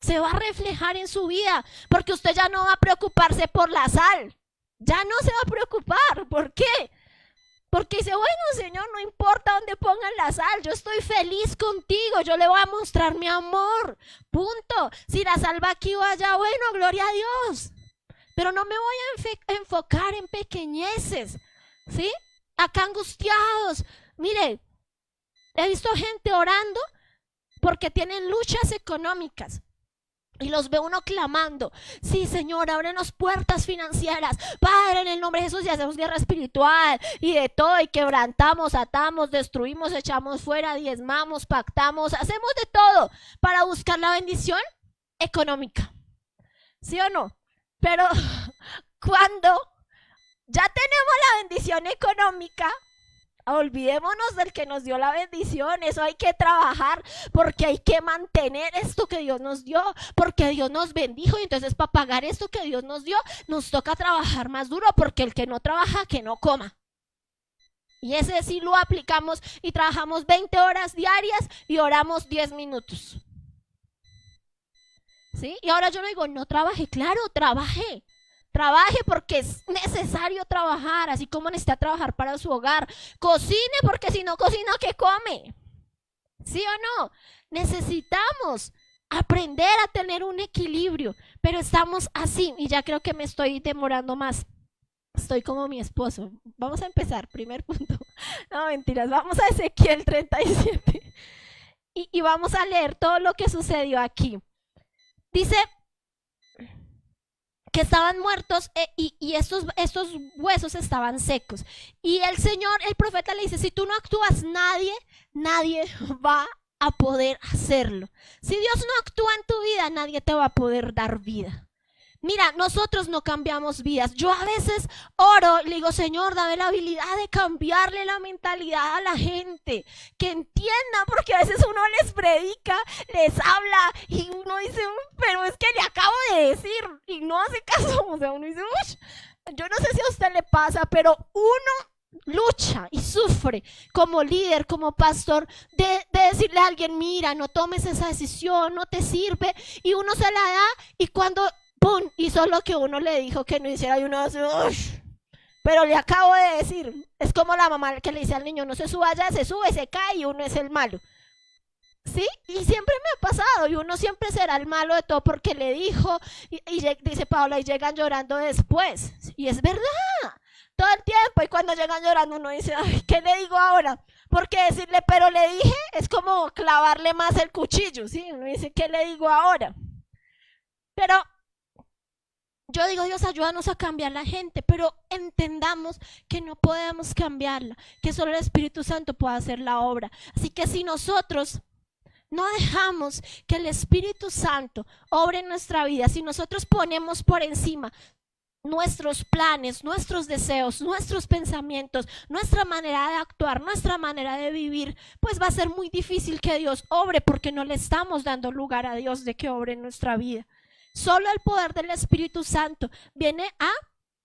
se va a reflejar en su vida, porque usted ya no va a preocuparse por la sal, ya no se va a preocupar. ¿Por qué? Porque dice, bueno, Señor, no importa dónde pongan la sal, yo estoy feliz contigo, yo le voy a mostrar mi amor, punto. Si la sal va aquí o allá, bueno, gloria a Dios. Pero no me voy a enfocar en pequeñeces, ¿sí? Acá angustiados. Mire, he visto gente orando porque tienen luchas económicas. Y los ve uno clamando, sí, Señor, ábrenos puertas financieras. Padre, en el nombre de Jesús, y hacemos guerra espiritual y de todo, y quebrantamos, atamos, destruimos, echamos fuera, diezmamos, pactamos, hacemos de todo para buscar la bendición económica. ¿Sí o no? Pero cuando ya tenemos la bendición económica, olvidémonos del que nos dio la bendición. Eso hay que trabajar, porque hay que mantener esto que Dios nos dio, porque Dios nos bendijo, y entonces para pagar esto que Dios nos dio, nos toca trabajar más duro, porque el que no trabaja, que no coma. Y ese sí lo aplicamos y trabajamos 20 horas diarias y oramos 10 minutos. ¿Sí? Y ahora yo le digo, no trabaje, claro, trabaje porque es necesario trabajar, así como necesita trabajar para su hogar. Cocine, porque si no cocina, ¿qué come? ¿Sí o no? Necesitamos aprender a tener un equilibrio, pero estamos así, y ya creo que me estoy demorando más. Estoy como mi esposo. Vamos a empezar, primer punto. No, mentiras, vamos a Ezequiel 37 y vamos a leer todo lo que sucedió aquí. Dice que estaban muertos y estos huesos estaban secos. Y el Señor, el profeta le dice, si tú no actúas, nadie va a poder hacerlo. Si Dios no actúa en tu vida, nadie te va a poder dar vida. Mira, nosotros no cambiamos vidas. Yo a veces oro y le digo, Señor, dame la habilidad de cambiarle la mentalidad a la gente, que entiendan, porque a veces uno les predica, les habla y uno dice, pero es que le acabo de decir, y no hace caso. O sea, uno dice, yo no sé si a usted le pasa, pero uno lucha y sufre como líder, como pastor, de decirle a alguien, mira, no tomes esa decisión, no te sirve, y uno se la da, y cuando ¡pum! Hizo lo que uno le dijo que no hiciera, y uno hace, ¡ush! Pero le acabo de decir. Es como la mamá que le dice al niño, no se suba allá, se sube, se cae, y uno es el malo. ¿Sí? Y siempre me ha pasado, y uno siempre será el malo de todo porque le dijo, y dice Paola, y llegan llorando después. Y es verdad, todo el tiempo, y cuando llegan llorando uno dice, ay, ¿qué le digo ahora? Porque decirle, pero le dije, es como clavarle más el cuchillo, ¿sí? Uno dice, ¿qué le digo ahora? Pero yo digo, Dios, ayúdanos a cambiar la gente, pero entendamos que no podemos cambiarla, que solo el Espíritu Santo puede hacer la obra. Así que si nosotros no dejamos que el Espíritu Santo obre en nuestra vida, si nosotros ponemos por encima nuestros planes, nuestros deseos, nuestros pensamientos, nuestra manera de actuar, nuestra manera de vivir, pues va a ser muy difícil que Dios obre, porque no le estamos dando lugar a Dios de que obre en nuestra vida. Solo el poder del Espíritu Santo viene a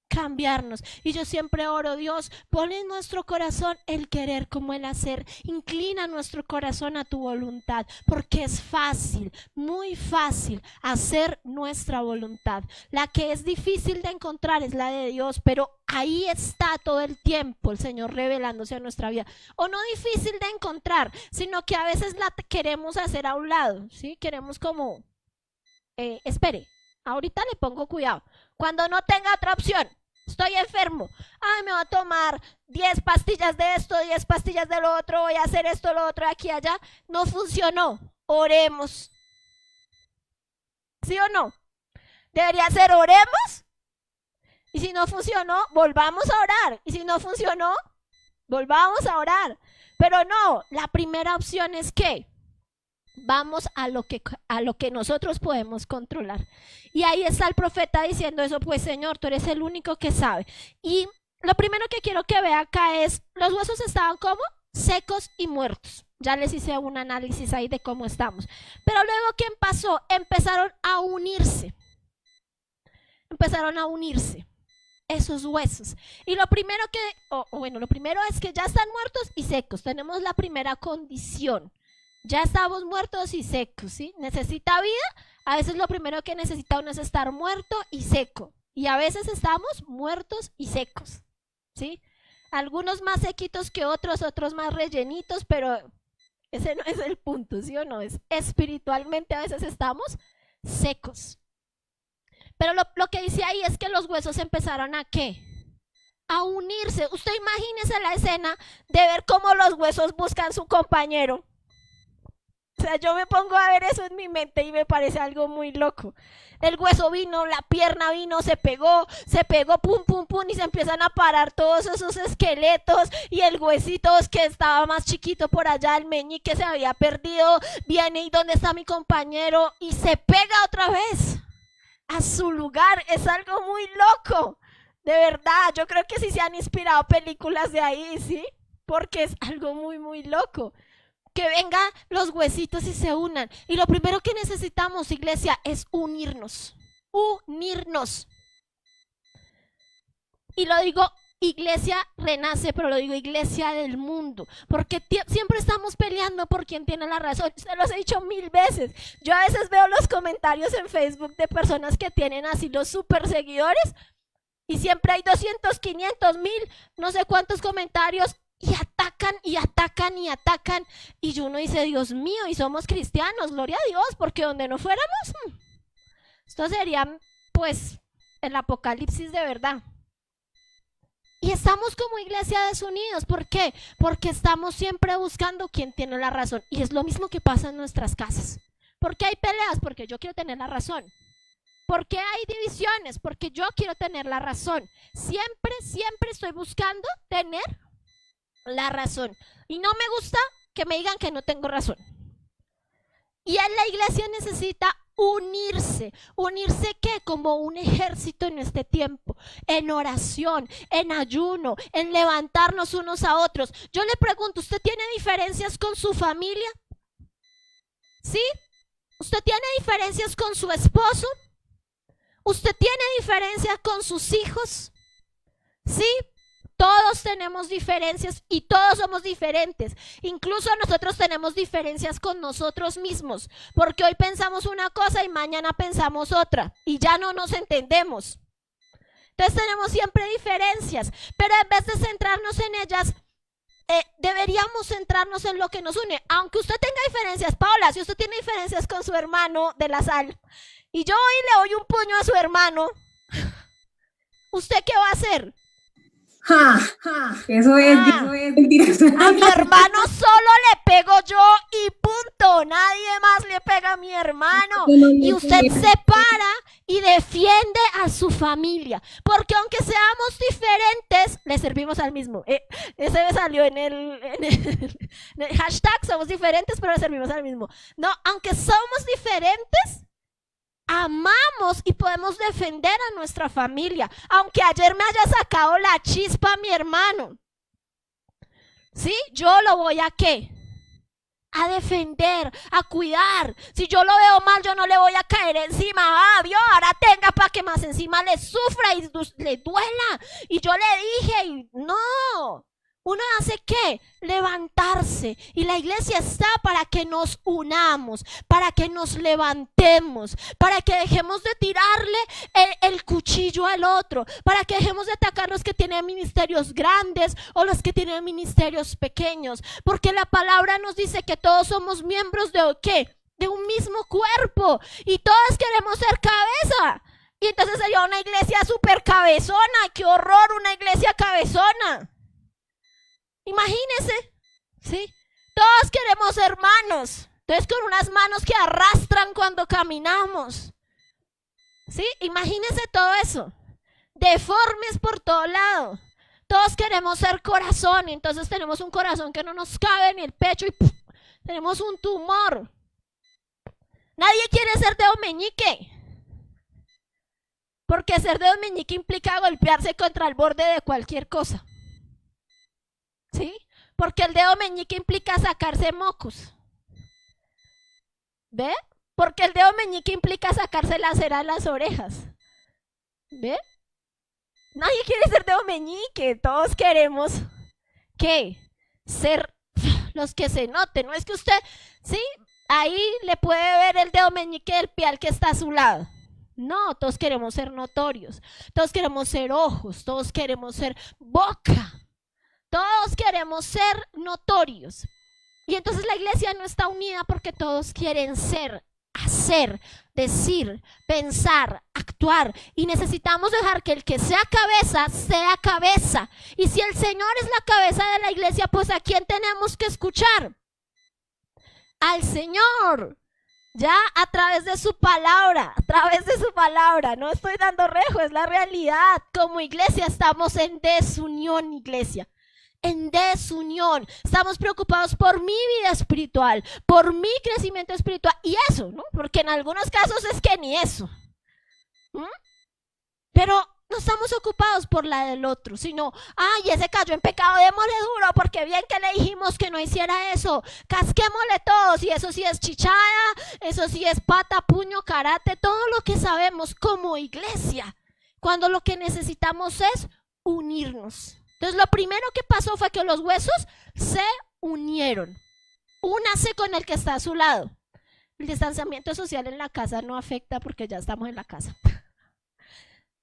cambiarnos. Y yo siempre oro, Dios, pon en nuestro corazón el querer como el hacer. Inclina nuestro corazón a tu voluntad, porque es fácil, muy fácil hacer nuestra voluntad. La que es difícil de encontrar es la de Dios, pero ahí está todo el tiempo el Señor revelándose a nuestra vida. O no difícil de encontrar, sino que a veces la queremos hacer a un lado, ¿sí? Queremos como, espere, ahorita le pongo cuidado. Cuando no tenga otra opción, estoy enfermo, ay, me voy a tomar 10 pastillas de esto, 10 pastillas de lo otro, voy a hacer esto, lo otro, aquí, allá. No funcionó, oremos. ¿Sí o no? Debería ser oremos. Y si no funcionó, volvamos a orar. Y si no funcionó, volvamos a orar. Pero no, la primera opción es que vamos a lo que nosotros podemos controlar. Y ahí está el profeta diciendo eso, pues Señor, tú eres el único que sabe. Y lo primero que quiero que vea acá es, los huesos estaban como secos y muertos. Ya les hice un análisis ahí de cómo estamos. Pero luego, ¿qué pasó? Empezaron a unirse esos huesos. Y lo primero lo primero es que ya están muertos y secos. Tenemos la primera condición. Ya estamos muertos y secos, ¿sí? ¿Necesita vida? A veces lo primero que necesita uno es estar muerto y seco. Y a veces estamos muertos y secos, ¿sí? Algunos más sequitos que otros, otros más rellenitos, pero ese no es el punto, ¿sí o no? Es espiritualmente a veces estamos secos. Pero lo que dice ahí es que los huesos empezaron ¿a qué? A unirse. Usted imagínese la escena de ver cómo los huesos buscan su compañero. O sea, yo me pongo a ver eso en mi mente y me parece algo muy loco. El hueso vino, la pierna vino, se pegó, pum, pum, pum, y se empiezan a parar todos esos esqueletos, y el huesito que estaba más chiquito por allá, el meñique se había perdido, viene y ¿dónde está mi compañero? Y se pega otra vez a su lugar. Es algo muy loco, de verdad. Yo creo que sí se han inspirado películas de ahí, ¿sí? Porque es algo muy, muy loco. Que vengan los huesitos y se unan. Y lo primero que necesitamos, iglesia, es unirnos. Unirnos. Y lo digo iglesia renace, pero lo digo iglesia del mundo. Porque siempre estamos peleando por quién tiene la razón. Se los he dicho 1000 veces. Yo a veces veo los comentarios en Facebook de personas que tienen así los super seguidores. Y siempre hay 200, 500, 1000, no sé cuántos comentarios. Y atacan y atacan y atacan. Y uno dice, Dios mío, y somos cristianos, gloria a Dios, porque donde no fuéramos, esto sería pues el apocalipsis de verdad. Y estamos como iglesia desunidos. ¿Por qué? Porque estamos siempre buscando quién tiene la razón. Y es lo mismo que pasa en nuestras casas. ¿Por qué hay peleas? Porque yo quiero tener la razón. ¿Por qué hay divisiones? Porque yo quiero tener la razón. Siempre estoy buscando tener la razón. Y no me gusta que me digan que no tengo razón. Y en la iglesia necesita unirse. ¿Unirse qué? Como un ejército en este tiempo. En oración, en ayuno, en levantarnos unos a otros. Yo le pregunto, ¿usted tiene diferencias con su familia? ¿Sí? ¿Usted tiene diferencias con su esposo? ¿Usted tiene diferencias con sus hijos? ¿Sí? Todos tenemos diferencias y todos somos diferentes. Incluso nosotros tenemos diferencias con nosotros mismos, porque hoy pensamos una cosa y mañana pensamos otra y ya no nos entendemos. Entonces tenemos siempre diferencias, pero en vez de centrarnos en ellas, deberíamos centrarnos en lo que nos une. Aunque usted tenga diferencias, Paola, si usted tiene diferencias con su hermano de la sal y yo hoy le doy un puño a su hermano, ¿usted qué va a hacer? Ja, eso es mentira. A mi hermano solo le pego yo y punto. Nadie más le pega a mi hermano. Y usted se para y defiende a su familia. Porque aunque seamos diferentes, le servimos al mismo. Ese me salió en el hashtag, somos diferentes, pero le servimos al mismo. No, aunque somos diferentes, amamos y podemos defender a nuestra familia. Aunque ayer me haya sacado la chispa mi hermano, ¿sí? Yo lo voy a ¿qué? A defender, a cuidar. Si yo lo veo mal, yo no le voy a caer encima. Ah, vio, ahora tenga para que más encima le sufra y le duela. Y yo le dije, y no. Uno hace ¿qué? Levantarse. Y la iglesia está para que nos unamos, para que nos levantemos, para que dejemos de tirarle el cuchillo al otro, para que dejemos de atacar los que tienen ministerios grandes o los que tienen ministerios pequeños. Porque la palabra nos dice que todos somos miembros de ¿qué? De un mismo cuerpo y todos queremos ser cabeza. Y entonces sería una iglesia súper cabezona. ¡Qué horror, una iglesia cabezona! Imagínense, ¿sí? Todos queremos hermanos, entonces con unas manos que arrastran cuando caminamos, ¿sí? Imagínense todo eso, deformes por todo lado. Todos queremos ser corazón, y entonces tenemos un corazón que no nos cabe en el pecho y ¡puf! Tenemos un tumor. Nadie quiere ser dedo meñique, porque ser dedo meñique implica golpearse contra el borde de cualquier cosa. ¿Sí? Porque el dedo meñique implica sacarse mocos. ¿Ve? Porque el dedo meñique implica sacarse la cera de las orejas. ¿Ve? Nadie quiere ser dedo meñique. Todos queremos ¿qué? Ser los que se noten. No es que usted, ¿sí? Ahí le puede ver el dedo meñique del pie al que está a su lado. No, todos queremos ser notorios. Todos queremos ser ojos. Todos queremos ser boca. Todos queremos ser notorios. Y entonces la iglesia no está unida porque todos quieren ser, hacer, decir, pensar, actuar. Y necesitamos dejar que el que sea cabeza, sea cabeza. Y si el Señor es la cabeza de la iglesia, pues ¿a quién tenemos que escuchar? Al Señor. Ya a través de su palabra, no estoy dando rejo, es la realidad. Como iglesia estamos en desunión, iglesia. En desunión, estamos preocupados por mi vida espiritual, por mi crecimiento espiritual y eso, ¿no? Porque en algunos casos es que ni eso. Pero no estamos ocupados por la del otro, sino, ay, ese cayó en pecado, démosle duro, porque bien que le dijimos que no hiciera eso, casquémosle todos, y eso sí es chichada, eso sí es pata, puño, karate, todo lo que sabemos como iglesia, cuando lo que necesitamos es unirnos. Entonces lo primero que pasó fue que los huesos se unieron. Únase con el que está a su lado. El distanciamiento social en la casa no afecta porque ya estamos en la casa.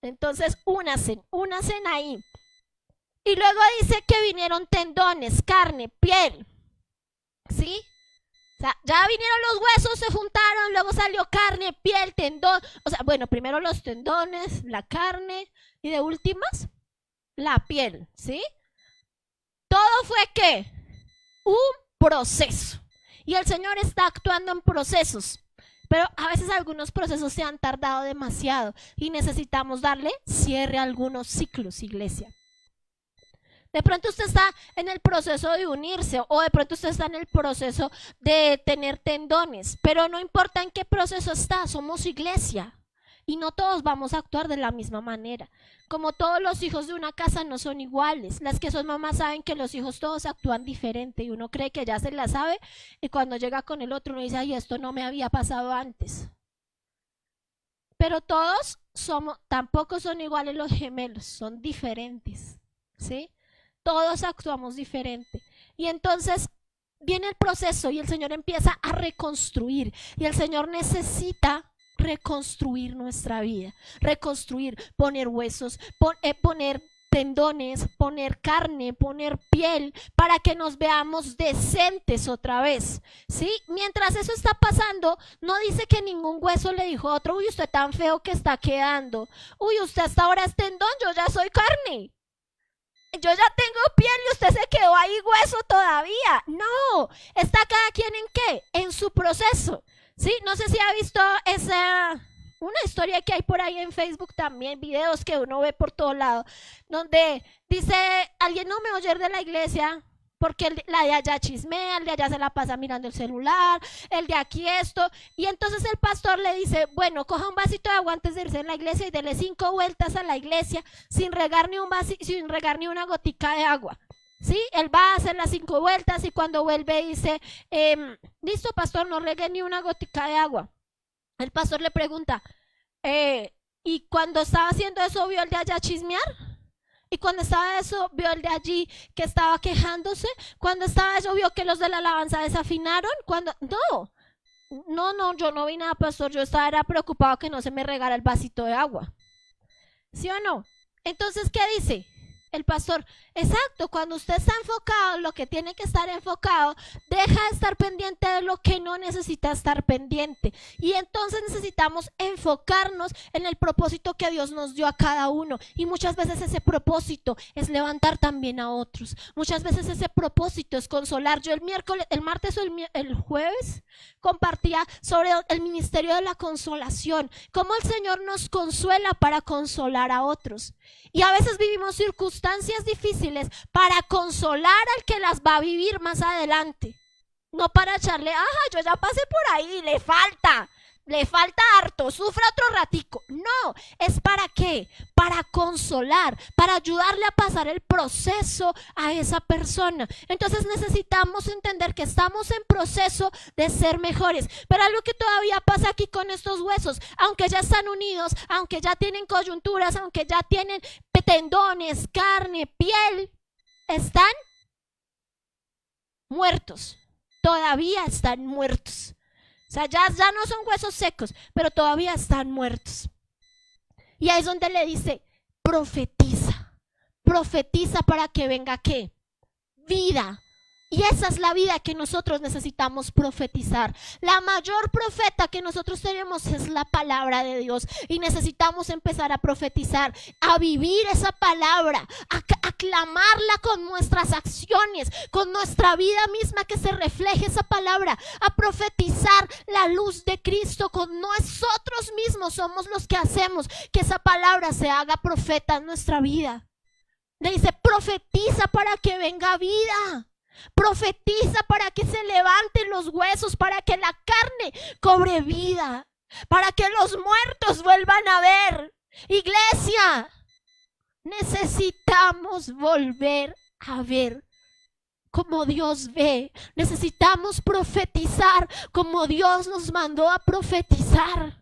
Entonces únase ahí. Y luego dice que vinieron tendones, carne, piel. ¿Sí? O sea, ya vinieron los huesos, se juntaron, luego salió carne, piel, tendón. O sea, bueno, primero los tendones, la carne y de últimas la piel, ¿sí? Todo fue ¿qué? Un proceso. Y el Señor está actuando en procesos. Pero a veces algunos procesos se han tardado demasiado y necesitamos darle cierre a algunos ciclos, iglesia. De pronto usted está en el proceso de unirse o de pronto usted está en el proceso de tener tendones, pero no importa en qué proceso está, somos iglesia. Y no todos vamos a actuar de la misma manera. Como todos los hijos de una casa no son iguales. Las que son mamás saben que los hijos todos actúan diferente y uno cree que ya se la sabe y cuando llega con el otro uno dice, ay, esto no me había pasado antes. Pero todos tampoco son iguales los gemelos, son diferentes, ¿sí? Todos actuamos diferente. Y entonces viene el proceso y el Señor empieza a reconstruir y el Señor necesita reconstruir nuestra vida, reconstruir, poner huesos, poner tendones, poner carne, poner piel, para que nos veamos decentes otra vez, ¿sí? Mientras eso está pasando, no dice que ningún hueso le dijo a otro, uy, usted tan feo que está quedando, uy, usted hasta ahora es tendón, yo ya soy carne. yo ya tengo piel y usted se quedó ahí hueso todavía. No, está cada quien en qué, en su proceso. Sí, no sé si ha visto una historia que hay por ahí en Facebook también, videos que uno ve por todo lado, donde dice, alguien no me oye de la iglesia, porque la de allá chismea, el de allá se la pasa mirando el celular, el de aquí esto, y entonces el pastor le dice, bueno, coja un vasito de agua antes de irse en la iglesia y dele 5 vueltas a la iglesia sin regar sin regar ni una gotica de agua. ¿Sí? Él va a hacer las 5 vueltas y cuando vuelve dice, listo pastor, no regue ni una gotica de agua. El pastor le pregunta, ¿y cuando estaba haciendo eso vio el de allá chismear? Y cuando estaba eso, vio el de allí que estaba quejándose. Cuando estaba eso, vio que los de la alabanza desafinaron. No, yo no vi nada, pastor. Yo era preocupado que no se me regara el vasito de agua. ¿Sí o no? Entonces, ¿qué dice el pastor? Exacto, cuando usted está enfocado en lo que tiene que estar enfocado, deja de estar pendiente de lo que no necesita estar pendiente. Y entonces necesitamos enfocarnos en el propósito que Dios nos dio a cada uno. Y muchas veces ese propósito es levantar también a otros. Muchas veces ese propósito es consolar. Yo el martes o el jueves compartía sobre el ministerio de la consolación, cómo el Señor nos consuela para consolar a otros. Y a veces vivimos circunstancias difíciles para consolar al que las va a vivir más adelante. No para echarle, yo ya pasé por ahí, le falta harto, sufra otro ratico. No, ¿es para qué? Para consolar, para ayudarle a pasar el proceso a esa persona. Entonces necesitamos entender que estamos en proceso de ser mejores. Pero algo que todavía pasa aquí con estos huesos, aunque ya están unidos, aunque ya tienen coyunturas, aunque ya tienen tendones, carne, piel, están muertos. Todavía están muertos. O sea, ya no son huesos secos, pero todavía están muertos. Y ahí es donde le dice, profetiza para que venga ¿qué? Vida. Y esa es la vida que nosotros necesitamos profetizar. La mayor profeta que nosotros tenemos es la palabra de Dios. Y necesitamos empezar a profetizar, a vivir esa palabra, a clamarla con nuestras acciones, con nuestra vida misma, que se refleje esa palabra, a profetizar la luz de Cristo. Con nosotros mismos somos los que hacemos que esa palabra se haga profeta en nuestra vida. Le dice, profetiza para que venga vida. Profetiza para que se levanten los huesos, para que la carne cobre vida, para que los muertos vuelvan a ver. Iglesia, necesitamos volver a ver como Dios ve. Necesitamos profetizar como Dios nos mandó a profetizar.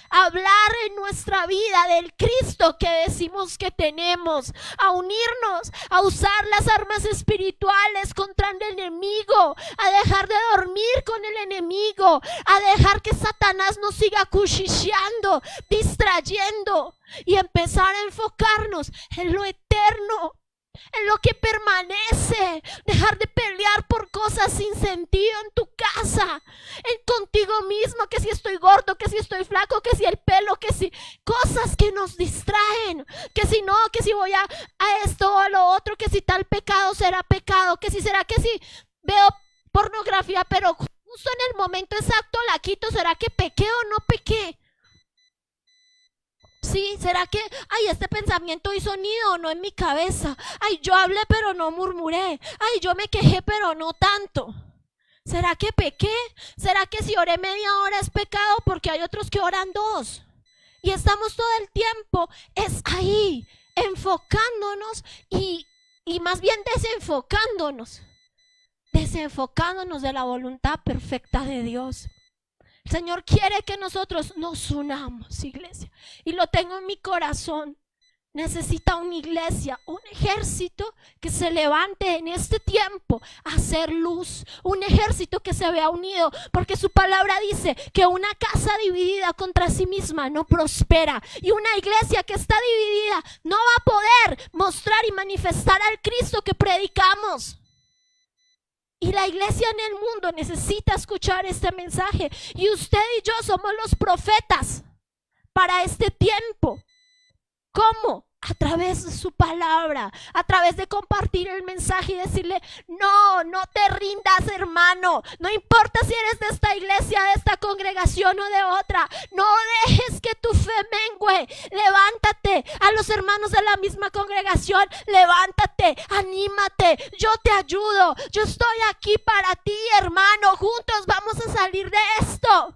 Hablar en nuestra vida del Cristo que decimos que tenemos, a unirnos, a usar las armas espirituales contra el enemigo, a dejar de dormir con el enemigo, a dejar que Satanás nos siga cuchicheando, distrayendo, y empezar a enfocarnos en lo eterno, en lo que permanece. Dejar de pelear por cosas sin sentido en tu casa, contigo mismo, que si estoy gordo, que si estoy flaco, que si el pelo, que si cosas que nos distraen, que si no, que si voy a esto o a lo otro, que si tal pecado será pecado, que si será que si veo pornografía pero justo en el momento exacto la quito, ¿será que pequé o no pequé? Sí, ¿será que, este pensamiento hizo nido o no en mi cabeza? Yo hablé pero no murmuré. Yo me quejé pero no tanto. ¿Será que pequé? ¿Será que si oré media hora es pecado porque hay otros que oran 2? Y estamos todo el tiempo, es ahí, enfocándonos y más bien desenfocándonos de la voluntad perfecta de Dios. El Señor quiere que nosotros nos unamos, iglesia, y lo tengo en mi corazón. Necesita una iglesia, un ejército que se levante en este tiempo a hacer luz, un ejército que se vea unido, porque su palabra dice que una casa dividida contra sí misma no prospera, y una iglesia que está dividida no va a poder mostrar y manifestar al Cristo que predicamos. Y la iglesia en el mundo necesita escuchar este mensaje. Y usted y yo somos los profetas para este tiempo. ¿Cómo? a través de su palabra, a través de compartir el mensaje y decirle, no, no te rindas, hermano, no importa si eres de esta iglesia, de esta congregación o de otra, no dejes que tu fe mengue, levántate. A los hermanos de la misma congregación, levántate, anímate, yo te ayudo, yo estoy aquí para ti, hermano, juntos vamos a salir de esto.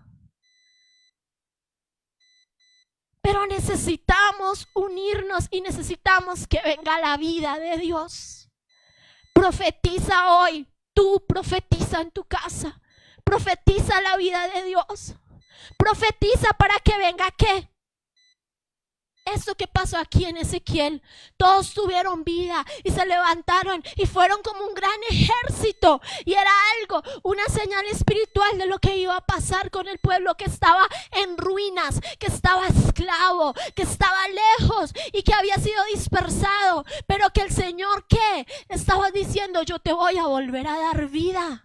Pero necesitamos unirnos y necesitamos que venga la vida de Dios. Profetiza hoy, tú profetiza en tu casa, profetiza la vida de Dios, profetiza para que venga ¿qué? Esto que pasó aquí en Ezequiel, todos tuvieron vida y se levantaron y fueron como un gran ejército, y era algo, una señal espiritual de lo que iba a pasar con el pueblo que estaba en ruinas, que estaba esclavo, que estaba lejos y que había sido dispersado, pero que el Señor ¿qué? Estaba diciendo, yo te voy a volver a dar vida.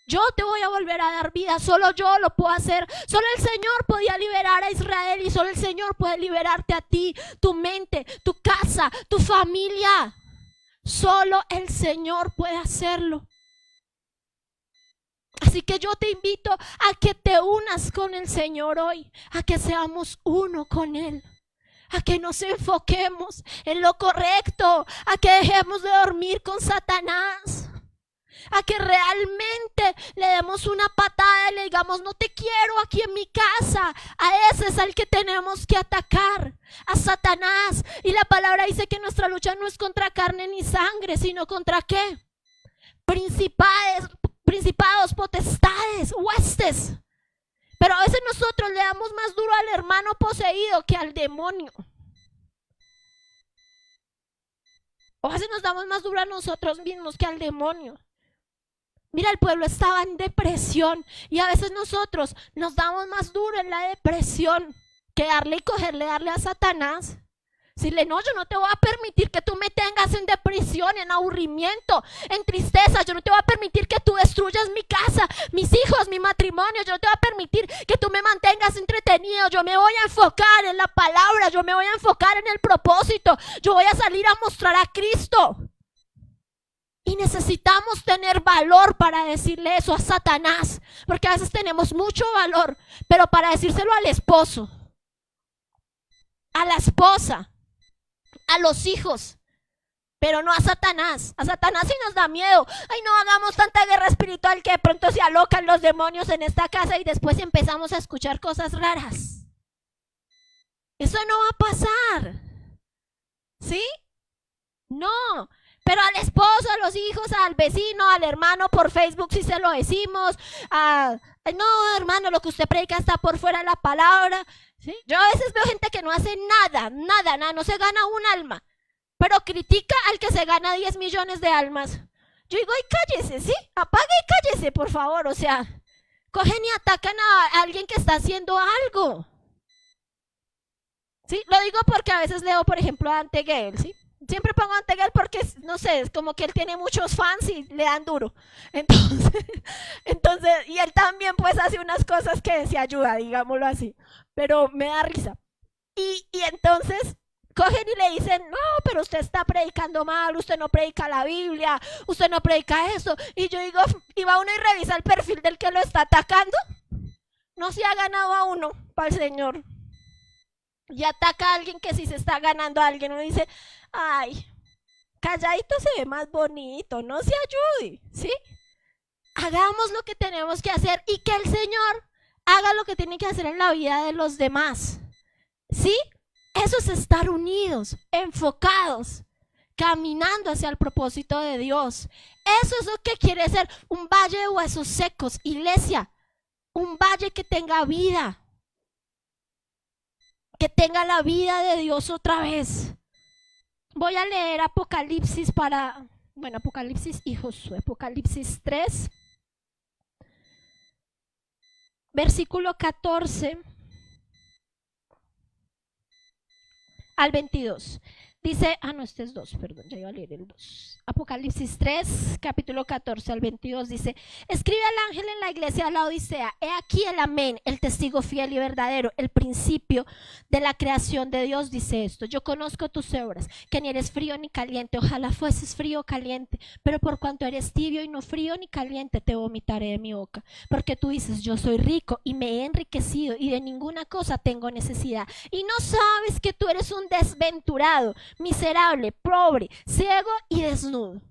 Yo te voy a volver a dar vida, solo yo lo puedo hacer. Solo el Señor podía liberar a Israel y solo el Señor puede liberarte a ti, tu mente, tu casa, tu familia. Solo el Señor puede hacerlo. Así que yo te invito a que te unas con el Señor hoy, a que seamos uno con Él. A que nos enfoquemos en lo correcto, a que dejemos de dormir con Satanás. A que realmente le demos una patada y le digamos, no te quiero aquí en mi casa. A ese es al que tenemos que atacar, a Satanás. Y la palabra dice que nuestra lucha no es contra carne ni sangre, sino contra ¿qué? Principados, potestades, huestes. Pero a veces nosotros le damos más duro al hermano poseído que al demonio. O a veces nos damos más duro a nosotros mismos que al demonio. Mira, el pueblo estaba en depresión y a veces nosotros nos damos más duro en la depresión que darle a Satanás. Decirle, no, yo no te voy a permitir que tú me tengas en depresión, en aburrimiento, en tristeza. Yo no te voy a permitir que tú destruyas mi casa, mis hijos, mi matrimonio. Yo no te voy a permitir que tú me mantengas entretenido. Yo me voy a enfocar en la palabra, yo me voy a enfocar en el propósito. Yo voy a salir a mostrar a Cristo. Y necesitamos tener valor para decirle eso a Satanás, porque a veces tenemos mucho valor, pero para decírselo al esposo, a la esposa, a los hijos, pero no a Satanás. A Satanás sí nos da miedo. Ay, no hagamos tanta guerra espiritual que de pronto se alocan los demonios en esta casa y después empezamos a escuchar cosas raras. Eso no va a pasar, ¿sí? No. Pero al esposo, a los hijos, al vecino, al hermano por Facebook si se lo decimos, no hermano, lo que usted predica está por fuera de la palabra, ¿sí? Yo a veces veo gente que no hace nada, no se gana un alma, pero critica al que se gana 10 millones de almas. Yo digo, ay, cállese, ¿sí? Apague y cállese, por favor, o sea, cogen y atacan a alguien que está haciendo algo. ¿Sí? Lo digo porque a veces leo, por ejemplo, a Ante Gebel, ¿sí? Siempre pongo a Ante Gebel porque, no sé, es como que él tiene muchos fans y le dan duro. Entonces, y él también pues hace unas cosas que se ayuda, digámoslo así. Pero me da risa. Y entonces cogen y le dicen, no, pero usted está predicando mal, usted no predica la Biblia, usted no predica eso. Y yo digo, y va uno y revisa el perfil del que lo está atacando. No se ha ganado a uno para el Señor. Y ataca a alguien que sí se está ganando a alguien. Uno dice, ay, calladito se ve más bonito, no se ayude, ¿sí? Hagamos lo que tenemos que hacer y que el Señor haga lo que tiene que hacer en la vida de los demás, ¿sí? Eso es estar unidos, enfocados, caminando hacia el propósito de Dios. Eso es lo que quiere ser un valle de huesos secos, iglesia, un valle que tenga vida. Que tenga la vida de Dios otra vez. Voy a leer Apocalipsis Apocalipsis y Josué. Apocalipsis 3, versículo 14 al 22. Dice, no, este es 2, perdón, ya iba a leer el 2. Apocalipsis 3, capítulo 14 al 22 dice, escribe al ángel en la iglesia de la Odisea, he aquí el amén, el testigo fiel y verdadero, el principio de la creación de Dios dice esto, yo conozco tus obras, que ni eres frío ni caliente, ojalá fueses frío o caliente, pero por cuanto eres tibio y no frío ni caliente, te vomitaré de mi boca, porque tú dices, yo soy rico y me he enriquecido y de ninguna cosa tengo necesidad, y no sabes que tú eres un desventurado, miserable, pobre, ciego y desnudo.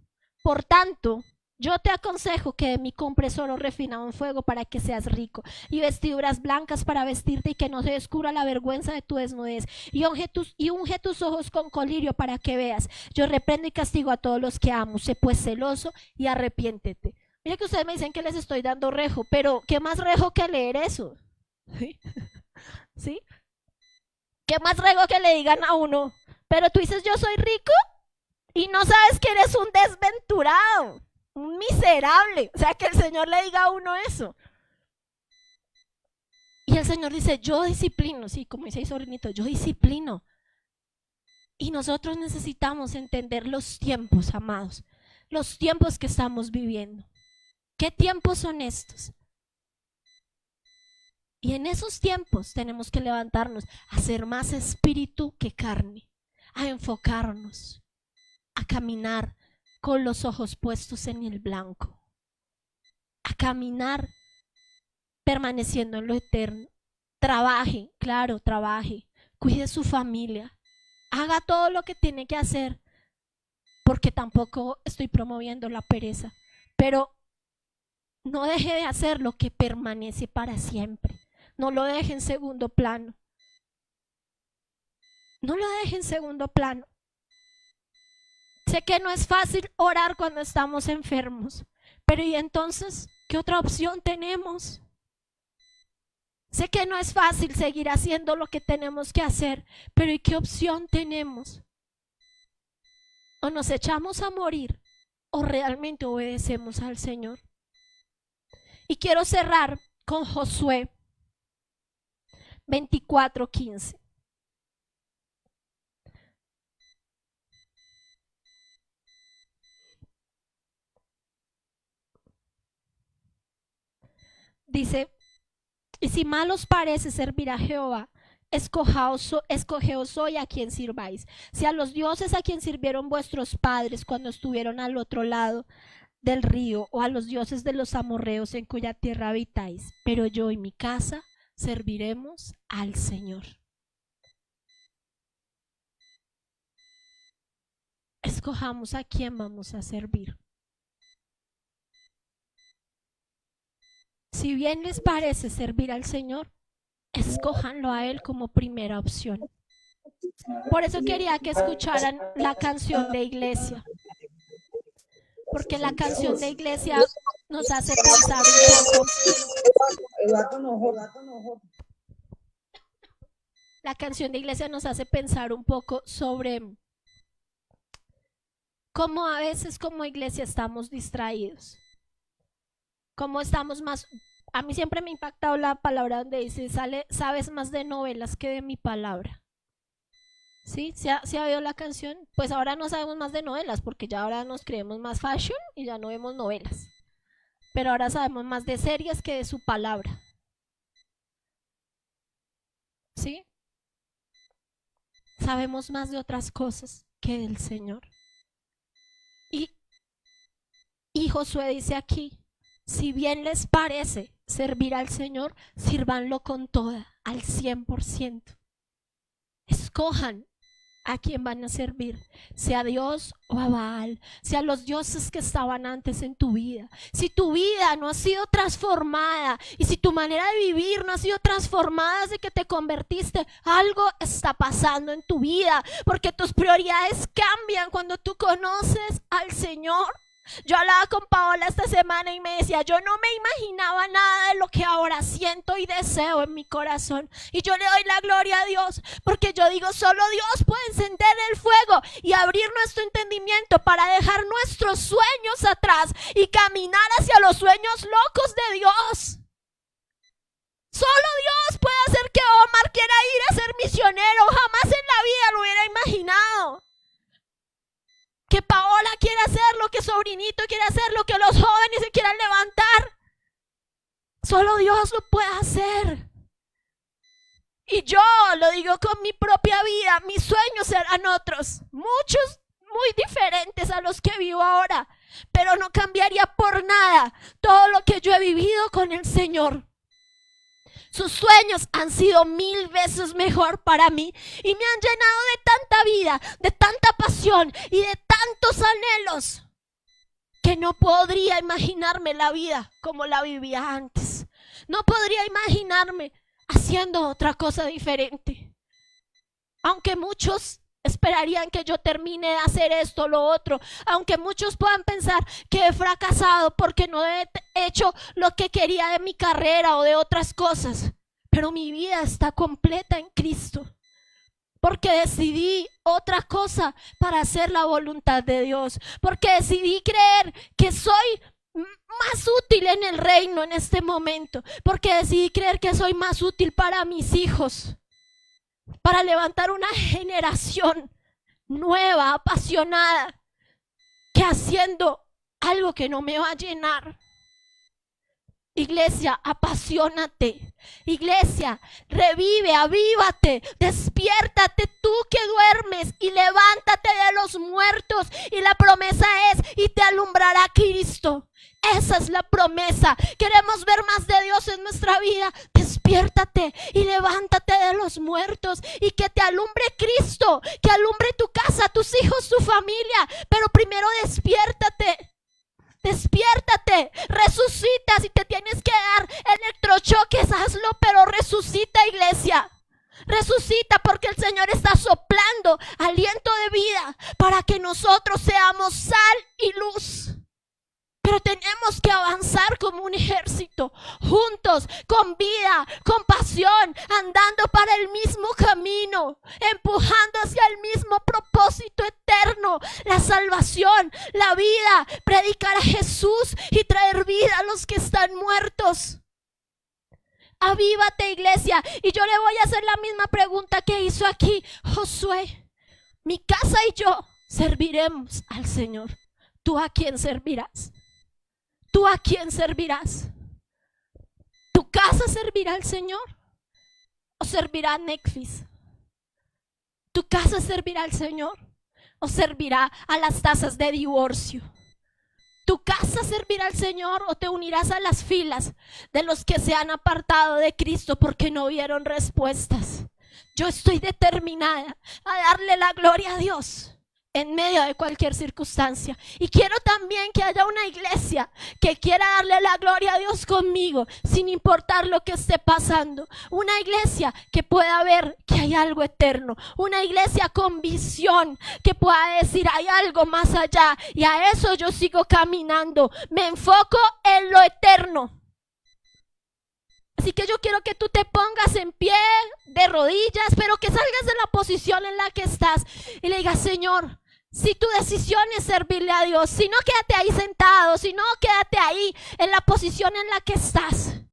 Por tanto, yo te aconsejo que de mí compres oro refinado en fuego para que seas rico, y vestiduras blancas para vestirte y que no se descubra la vergüenza de tu desnudez, y unge tus ojos con colirio para que veas. Yo reprendo y castigo a todos los que amo. Sé pues celoso y arrepiéntete. Mira que ustedes me dicen que les estoy dando rejo, pero ¿qué más rejo que leer eso? ¿Sí? ¿Sí? ¿Qué más rejo que le digan a uno? Pero tú dices, yo soy rico y no sabes que eres un desventurado, un miserable. O sea, que el Señor le diga a uno eso. Y el Señor dice, yo disciplino, sí, como dice el sobrinito, yo disciplino. Y nosotros necesitamos entender los tiempos, amados, los tiempos que estamos viviendo. ¿Qué tiempos son estos? Y en esos tiempos tenemos que levantarnos a ser más espíritu que carne, a enfocarnos, a caminar con los ojos puestos en el blanco, a caminar permaneciendo en lo eterno. Trabaje, claro, trabaje, cuide su familia, haga todo lo que tiene que hacer, porque tampoco estoy promoviendo la pereza, pero no deje de hacer lo que permanece para siempre. No lo deje en segundo plano. No lo deje en segundo plano. Sé que no es fácil orar cuando estamos enfermos, pero ¿y entonces qué otra opción tenemos? Sé que no es fácil seguir haciendo lo que tenemos que hacer, pero ¿y qué opción tenemos? O nos echamos a morir o realmente obedecemos al Señor. Y quiero cerrar con Josué 24:15. Dice, y si mal os parece servir a Jehová, escogeos hoy a quien sirváis. Si a los dioses a quien sirvieron vuestros padres cuando estuvieron al otro lado del río, o a los dioses de los amorreos en cuya tierra habitáis, pero yo y mi casa serviremos al Señor. Escojamos a quién vamos a servir. Si bien les parece servir al Señor, escójanlo a Él como primera opción. Por eso quería que escucharan la canción de iglesia, porque la canción de iglesia nos hace pensar un poco. La canción de iglesia nos hace pensar un poco sobre cómo a veces como iglesia estamos distraídos. Cómo estamos más. A mí siempre me ha impactado la palabra donde dice, sabes más de novelas que de mi palabra. ¿Sí? ¿Se ha oído la canción? Pues ahora no sabemos más de novelas, porque ya ahora nos creemos más fashion y ya no vemos novelas. Pero ahora sabemos más de series que de su palabra. ¿Sí? Sabemos más de otras cosas que del Señor. Y Josué dice aquí, si bien les parece servir al Señor, sírvanlo con toda, al 100%. Escojan a quién van a servir, sea a Dios o a Baal, sea los dioses que estaban antes en tu vida. Si tu vida no ha sido transformada y si tu manera de vivir no ha sido transformada desde que te convertiste, algo está pasando en tu vida, porque tus prioridades cambian cuando tú conoces al Señor. Yo hablaba con Paola esta semana y me decía, yo no me imaginaba nada de lo que ahora siento y deseo en mi corazón. Y yo le doy la gloria a Dios, porque yo digo, solo Dios puede encender el fuego y abrir nuestro entendimiento para dejar nuestros sueños atrás y caminar hacia los sueños locos de Dios. Solo Dios puede hacer que Omar quiera ir a ser misionero. Jamás en la vida lo hubiera imaginado. hacer lo que sobrinito quiere hacer, lo que los jóvenes se quieran levantar. Solo Dios lo puede hacer. Y yo lo digo con mi propia vida, mis sueños serán otros, muchos muy diferentes a los que vivo ahora, pero no cambiaría por nada todo lo que yo he vivido con el Señor. Sus sueños han sido 1000 veces mejor para mí y me han llenado de tanta vida, de tanta pasión y de tantos anhelos que no podría imaginarme la vida como la vivía antes. No podría imaginarme haciendo otra cosa diferente. Aunque muchos esperarían que yo termine de hacer esto o lo otro, aunque muchos puedan pensar que he fracasado porque no he hecho lo que quería de mi carrera o de otras cosas, pero mi vida está completa en Cristo, porque decidí otra cosa para hacer la voluntad de Dios, porque decidí creer que soy más útil en el reino en este momento, porque decidí creer que soy más útil para mis hijos, para levantar una generación nueva, apasionada, que haciendo algo que no me va a llenar. Iglesia, apasionate. Iglesia, revive, avívate, despiértate tú que duermes y levántate de los muertos. Y la promesa es, y te alumbrará Cristo. Esa es la promesa. Queremos ver más de Dios en nuestra vida. Despiértate y levántate de los muertos y que te alumbre Cristo, que alumbre tu casa, tus hijos, tu familia. Pero primero despiértate. Despiértate, resucita. Si te tienes que dar electrochoques, hazlo, pero resucita, iglesia. Resucita, porque el Señor está soplando aliento de vida para que nosotros seamos sal y luz. Pero tenemos que avanzar como un ejército, juntos, con vida, con pasión, andando para el mismo camino, empujando hacia el mismo propósito eterno, la salvación, la vida, predicar a Jesús y traer vida a los que están muertos. Avívate, iglesia. Y yo le voy a hacer la misma pregunta que hizo aquí Josué. Mi casa y yo serviremos al Señor. ¿Tú a quién servirás? ¿Tú a quién servirás? ¿Tu casa servirá al Señor o servirá a Netflix? ¿Tu casa servirá al Señor o servirá a las tasas de divorcio? ¿Tu casa servirá al Señor o te unirás a las filas de los que se han apartado de Cristo porque no vieron respuestas? Yo estoy determinada a darle la gloria a Dios en medio de cualquier circunstancia. Y quiero también que haya una iglesia que quiera darle la gloria a Dios conmigo, sin importar lo que esté pasando. Una iglesia que pueda ver que hay algo eterno. Una iglesia con visión, que pueda decir hay algo más allá. Y a eso yo sigo caminando. Me enfoco en lo eterno. Así que yo quiero que tú te pongas en pie, de rodillas, pero que salgas de la posición en la que estás y le digas: Señor, si tu decisión es servirle a Dios, si no, quédate ahí sentado, si no, quédate ahí en la posición en la que estás.